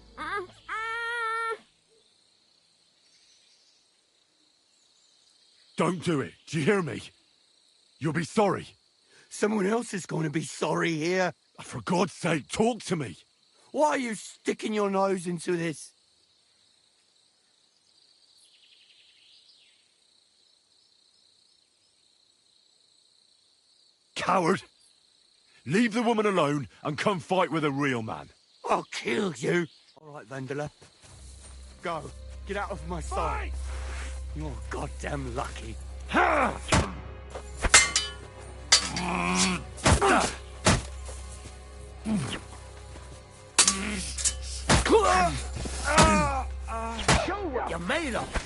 Don't do it. Do you hear me? You'll be sorry. Someone else is going to be sorry here. For God's sake, talk to me. Why are you sticking your nose into this? Coward. Leave the woman alone and come fight with a real man. I'll kill you. All right, Vendela. Go. Get out of my sight. You're goddamn lucky. Show what you're made of!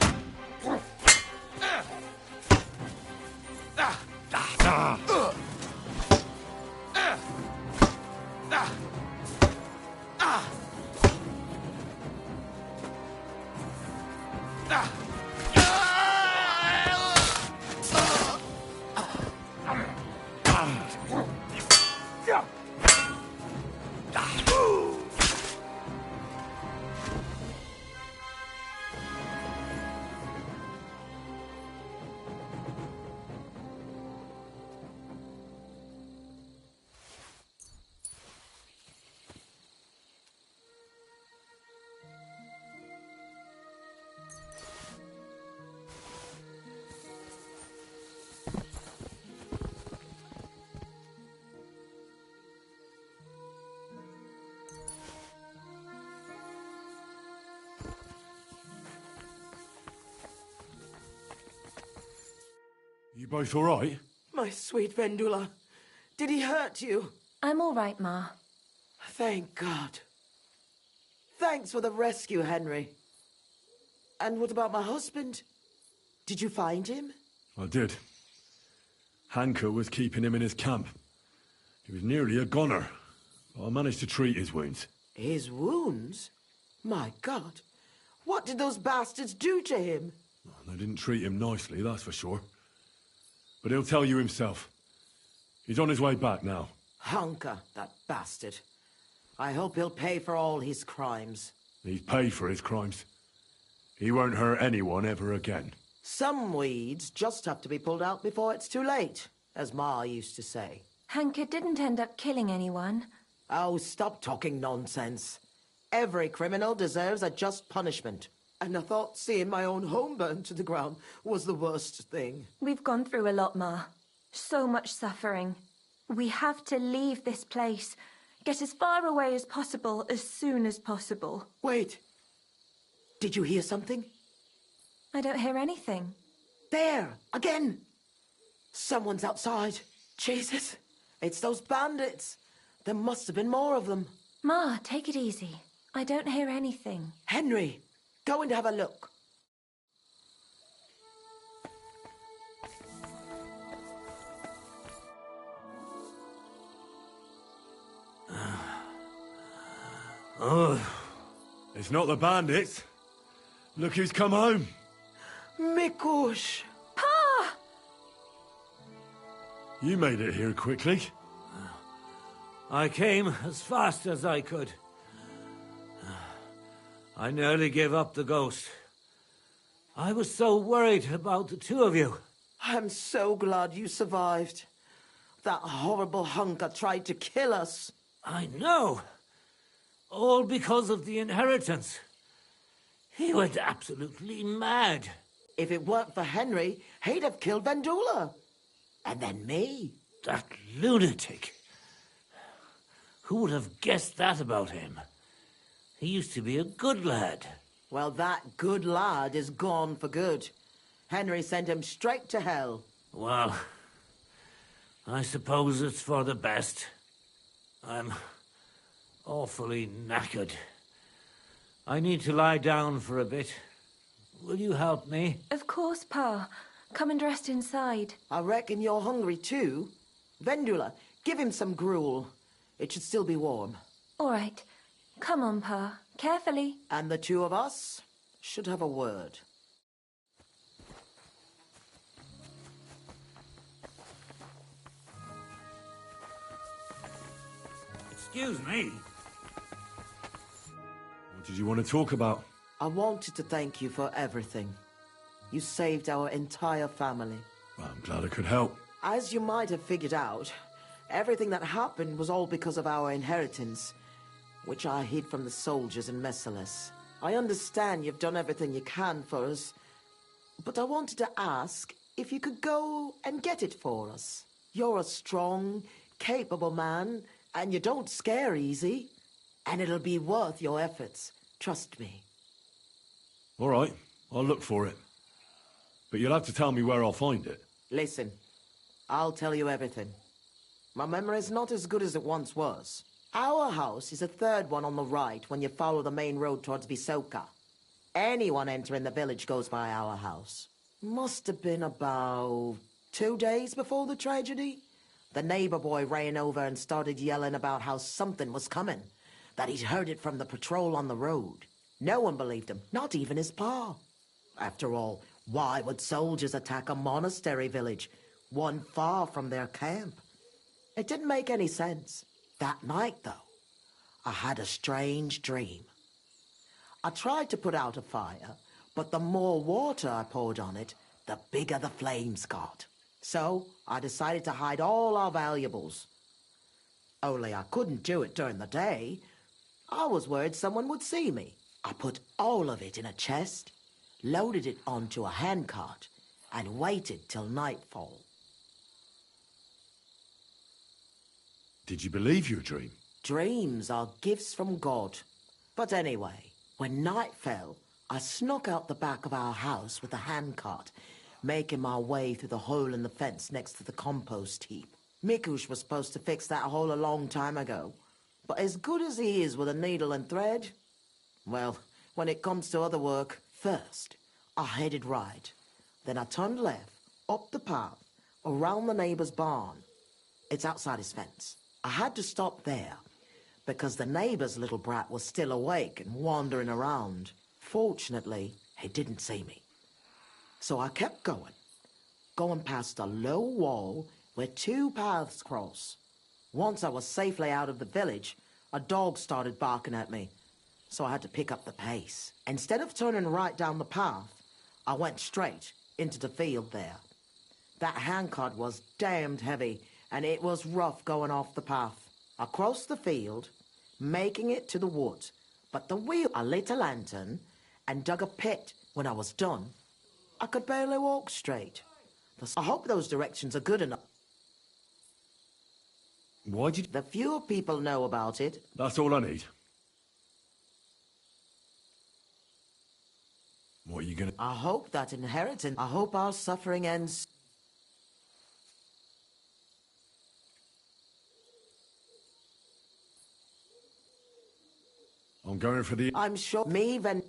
You both all right? My sweet Vendula. Did he hurt you? I'm all right, Ma. Thank God. Thanks for the rescue, Henry. And what about my husband? Did you find him? I did. Hanker was keeping him in his camp. He was nearly a goner. I managed to treat his wounds. His wounds? My God, what did those bastards do to him? They didn't treat him nicely, that's for sure. But he'll tell you himself. He's on his way back now. Hunker, that bastard. I hope he'll pay for all his crimes. He's paid for his crimes. He won't hurt anyone ever again. Some weeds just have to be pulled out before it's too late, as Ma used to say. Hanker didn't end up killing anyone. Oh, stop talking nonsense. Every criminal deserves a just punishment. And I thought seeing my own home burned to the ground was the worst thing. We've gone through a lot, Ma. So much suffering. We have to leave this place. Get as far away as possible, as soon as possible. Wait. Did you hear something? I don't hear anything. There! Again! Someone's outside. Jesus! It's those bandits! There must have been more of them. Ma, take it easy. I don't hear anything. Henry, go and have a look. Oh. It's not the bandits. Look who's come home. Mikush! Pa! You made it here quickly. I came as fast as I could. I nearly gave up the ghost. I was so worried about the two of you. I'm so glad you survived. That horrible hunker tried to kill us. I know. All because of the inheritance. He went absolutely mad. If it weren't for Henry, he'd have killed Vendula. And then me. That lunatic. Who would have guessed that about him? He used to be a good lad. Well, that good lad is gone for good. Henry sent him straight to hell. Well, I suppose it's for the best. I'm awfully knackered. I need to lie down for a bit. Will you help me? Of course, Pa. Come and rest inside. I reckon you're hungry too. Vendula, give him some gruel. It should still be warm. All right. Come on, Pa. Carefully. And the two of us should have a word. Excuse me. What did you want to talk about? I wanted to thank you for everything. You saved our entire family. Well, I'm glad I could help. As you might have figured out, everything that happened was all because of our inheritance, which I hid from the soldiers in Messalis. I understand you've done everything you can for us, but I wanted to ask if you could go and get it for us. You're a strong, capable man, and you don't scare easy, and it'll be worth your efforts. Trust me. All right, I'll look for it. But you'll have to tell me where I'll find it. Listen, I'll tell you everything. My memory's not as good as it once was. Our house is the third one on the right when you follow the main road towards Visoka. Anyone entering the village goes by our house. Must have been about 2 days before the tragedy. The neighbor boy ran over and started yelling about how something was coming, that he'd heard it from the patrol on the road. No one believed him, not even his pa. After all, why would soldiers attack a monastery village, one far from their camp? It didn't make any sense. That night, though, I had a strange dream. I tried to put out a fire, but the more water I poured on it, the bigger the flames got. So I decided to hide all our valuables. Only I couldn't do it during the day. I was worried someone would see me. I put all of it in a chest, loaded it onto a handcart, and waited till nightfall. Did you believe your dream? Dreams are gifts from God. But anyway, when night fell, I snuck out the back of our house with a handcart, making my way through the hole in the fence next to the compost heap. Mikush was supposed to fix that hole a long time ago. But as good as he is with a needle and thread, well, when it comes to other work, first, I headed right. Then I turned left, up the path, around the neighbor's barn. It's outside his fence. I had to stop there, because the neighbor's little brat was still awake and wandering around. Fortunately, he didn't see me. So I kept going past a low wall where two paths cross. Once I was safely out of the village, a dog started barking at me, so I had to pick up the pace. Instead of turning right down the path, I went straight into the field there. That handcart was damned heavy, and it was rough going off the path. I crossed the field, making it to the wood, but the wheel... I lit a lantern and dug a pit. When I was done, I could barely walk straight. I hope those directions are good enough. Why did... The fewer people know about it... That's all I need. What are you gonna... I hope that inheritance... I hope our suffering ends... I'm going for the... I'm sure me then...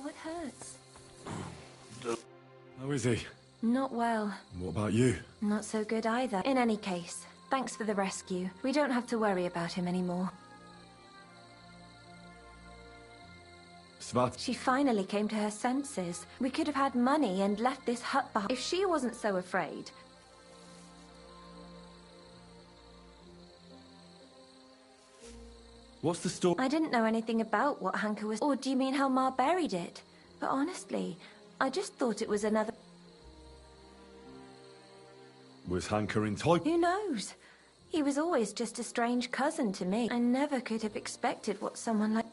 What hurts? How is he? Not well. What about you? Not so good either. In any case, thanks for the rescue. We don't have to worry about him anymore. Svat? She finally came to her senses. We could have had money and left this hut behind if she wasn't so afraid. What's the story? I didn't know anything about what Hanker was... Or do you mean how Ma buried it? But honestly, I just thought it was another... Was Hanker in type? Who knows? He was always just a strange cousin to me. I never could have expected what someone like...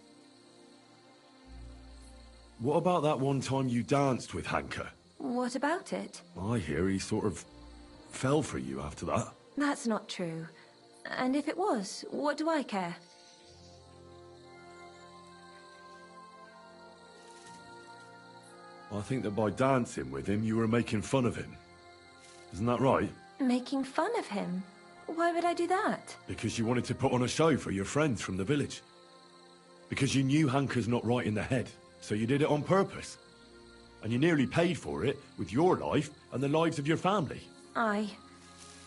What about that one time you danced with Hanker? What about it? I hear he sort of fell for you after that. That's not true. And if it was, what do I care? I think that by dancing with him, you were making fun of him. Isn't that right? Making fun of him? Why would I do that? Because you wanted to put on a show for your friends from the village. Because you knew Hanker's not right in the head, so you did it on purpose. And you nearly paid for it with your life and the lives of your family. Aye.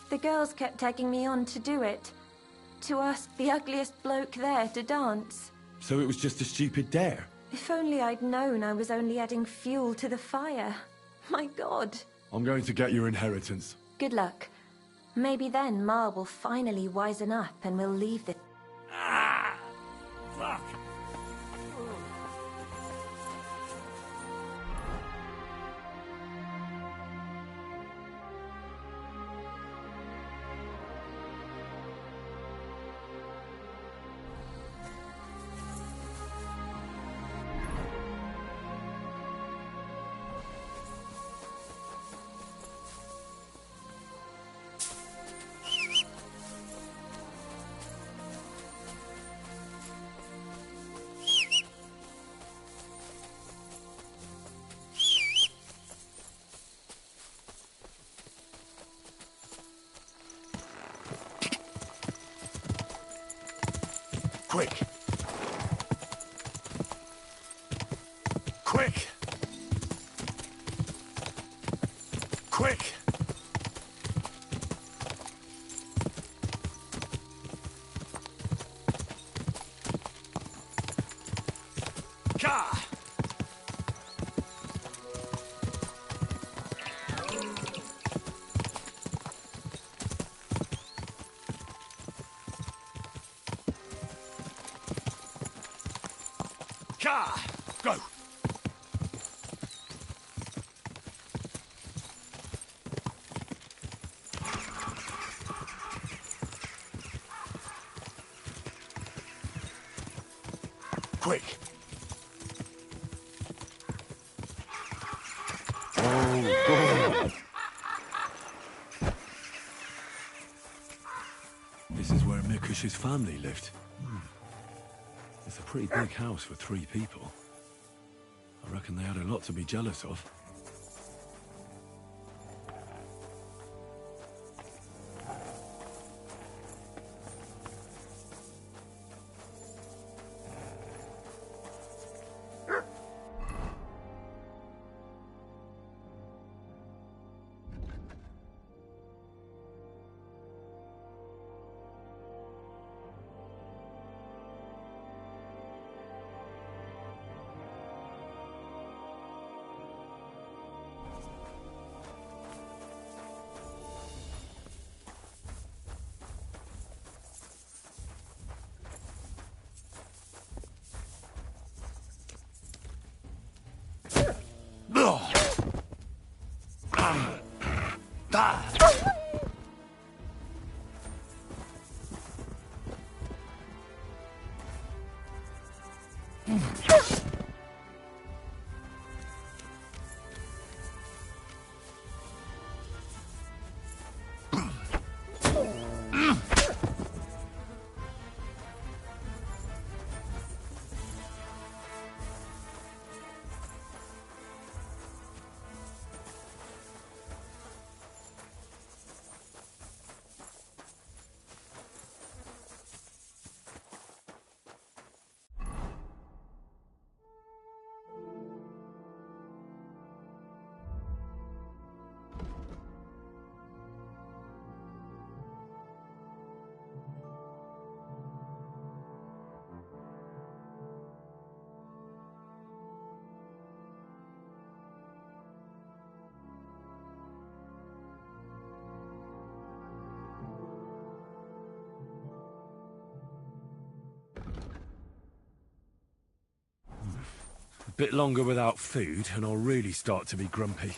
The girls kept taking me on to do it. To ask the ugliest bloke there to dance. So it was just a stupid dare. If only I'd known I was only adding fuel to the fire. My God. I'm going to get your inheritance. Good luck. Maybe then Ma will finally wisen up and we'll leave this... Fuck! Quick! Quick! Quick! Ka! Ka! Go! Quick! Oh, God! This is where Mikush's family lived. It's a pretty big house for 3 people. I reckon they had a lot to be jealous of. A bit longer without food, and I'll really start to be grumpy.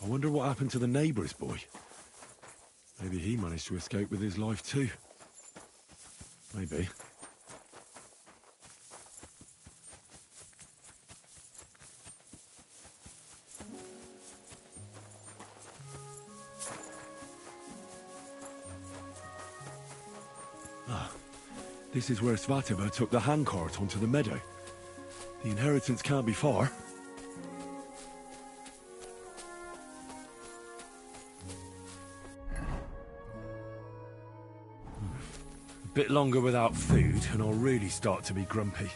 I wonder what happened to the neighbour's boy. Maybe he managed to escape with his life too. Maybe. This is where Svatova took the handcart onto the meadow. The inheritance can't be far. A bit longer without food, and I'll really start to be grumpy.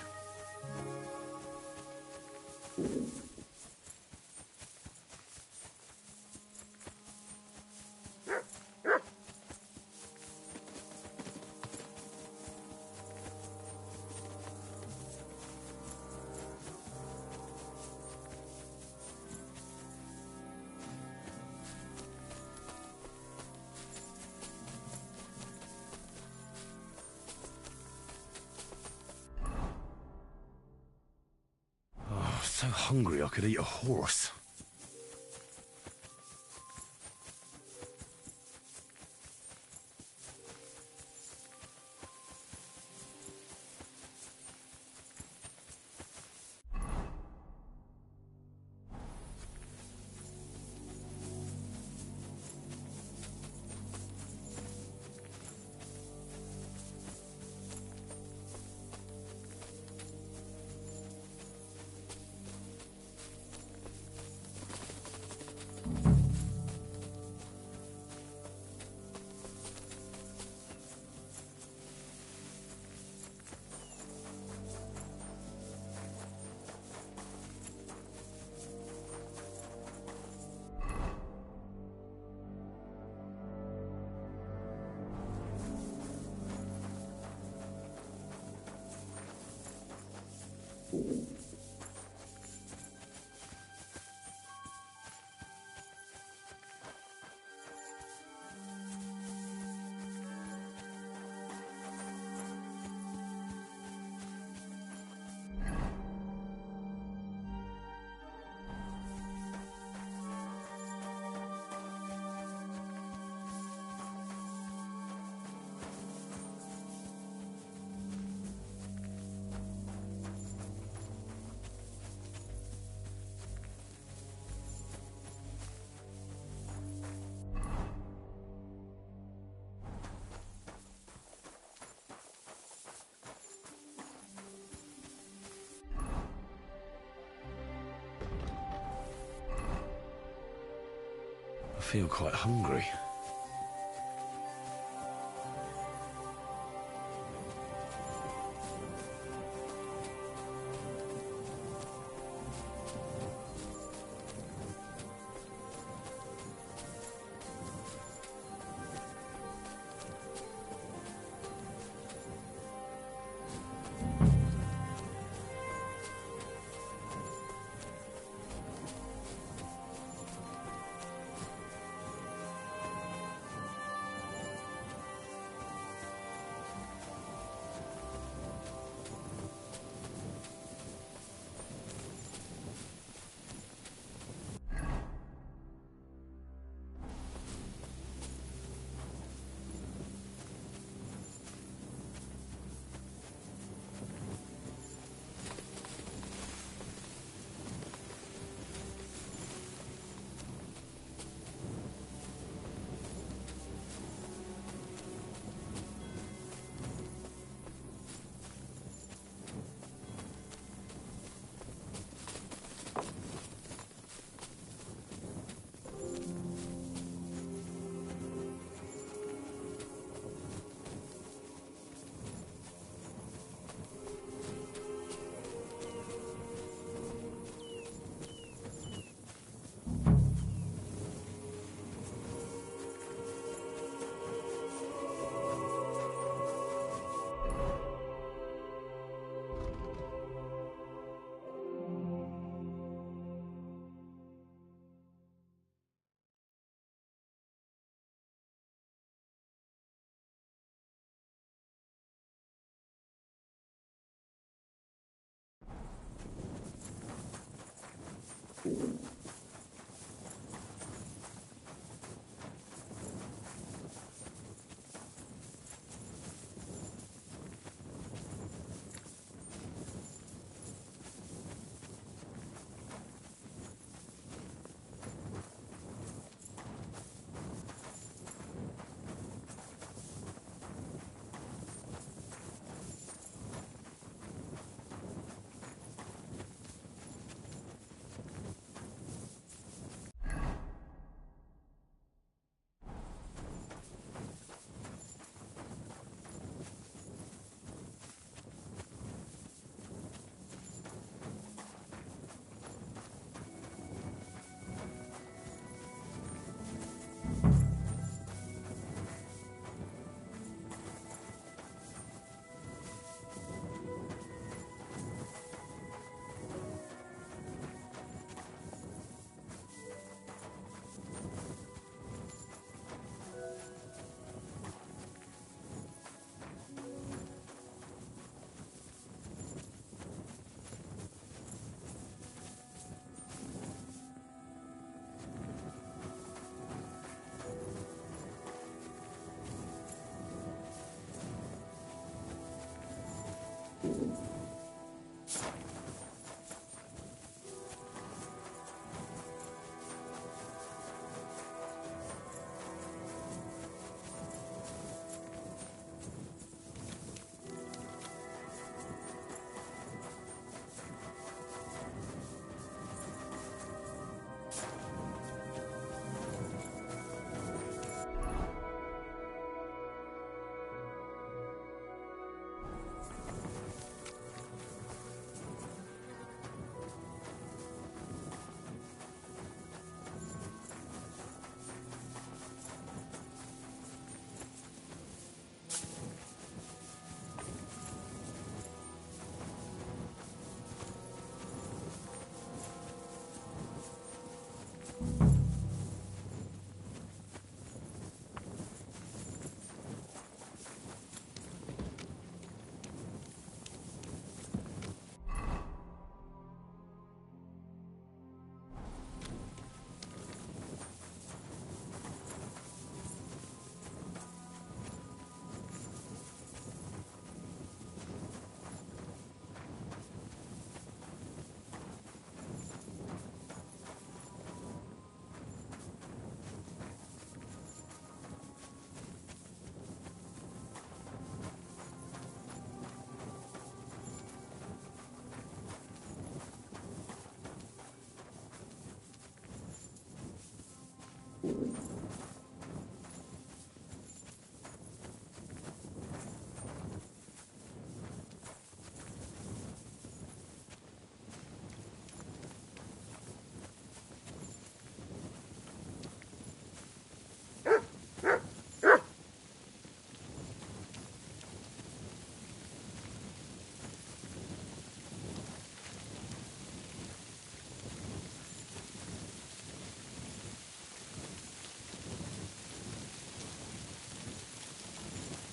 So hungry I could eat a horse. I feel quite hungry.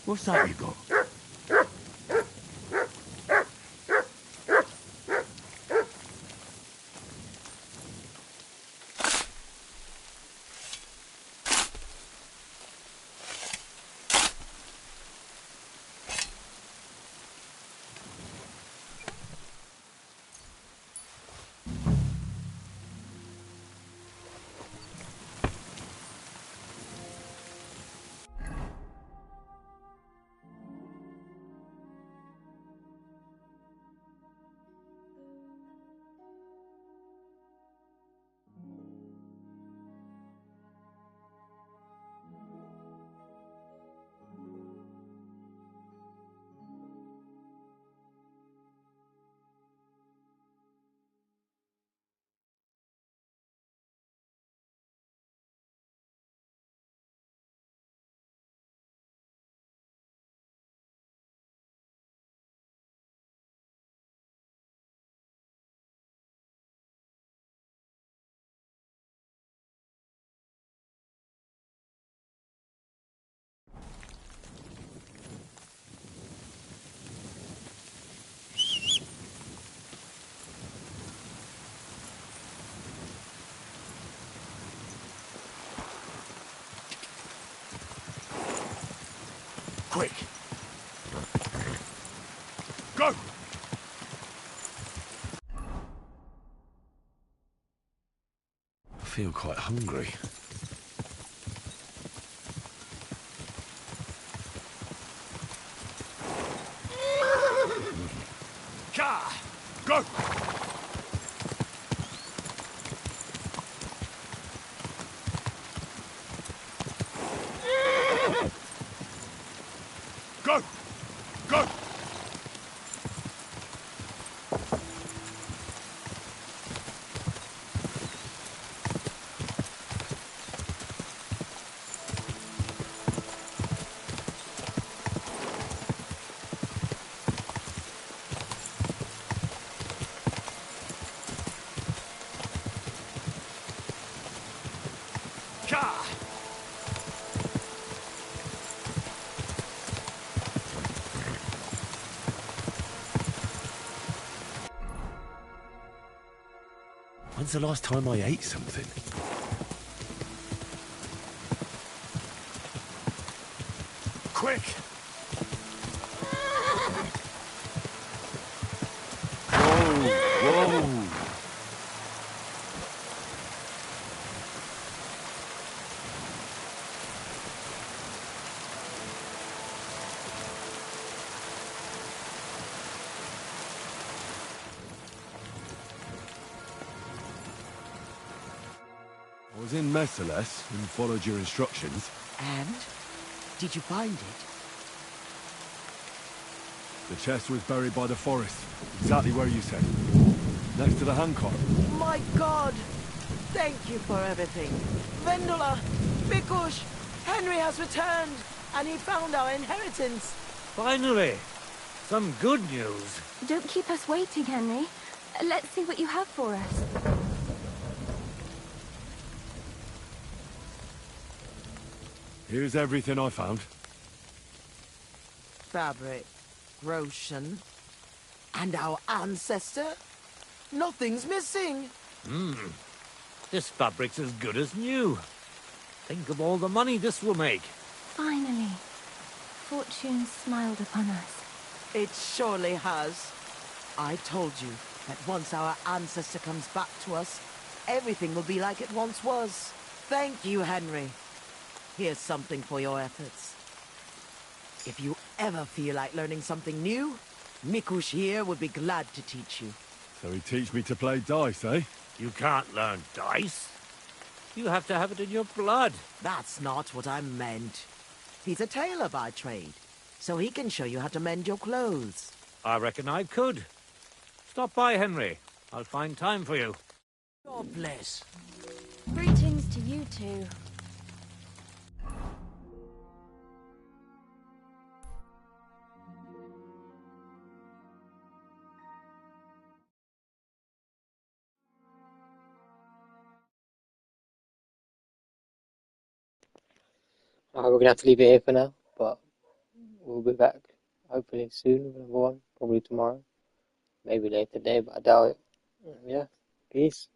What's that you got? Quick! Go! I feel quite hungry. Ka! Go! Go! Go! Ka! When's the last time I ate something? Quick! Whoa! Whoa! I was in Messeles and followed your instructions. And? Did you find it? The chest was buried by the forest, exactly where you said. Next to the handcart. My God! Thank you for everything. Vendula, Mikush, Henry has returned, and he found our inheritance. Finally! Some good news. Don't keep us waiting, Henry. Let's see what you have for us. Here's everything I found. Fabric, Roshan, and our ancestor? Nothing's missing. This fabric's as good as new. Think of all the money this will make. Finally, fortune smiled upon us. It surely has. I told you that once our ancestor comes back to us, everything will be like it once was. Thank you, Henry. Here's something for your efforts. If you ever feel like learning something new, Mikush here would be glad to teach you. So he teach me to play dice, eh? You can't learn dice. You have to have it in your blood. That's not what I meant. He's a tailor by trade, so he can show you how to mend your clothes. I reckon I could. Stop by, Henry. I'll find time for you. God bless. Greetings to you two. Alright, we're gonna have to leave it here for now, but we'll be back hopefully soon with another one, probably tomorrow, maybe later today, but I doubt it. Yeah, peace.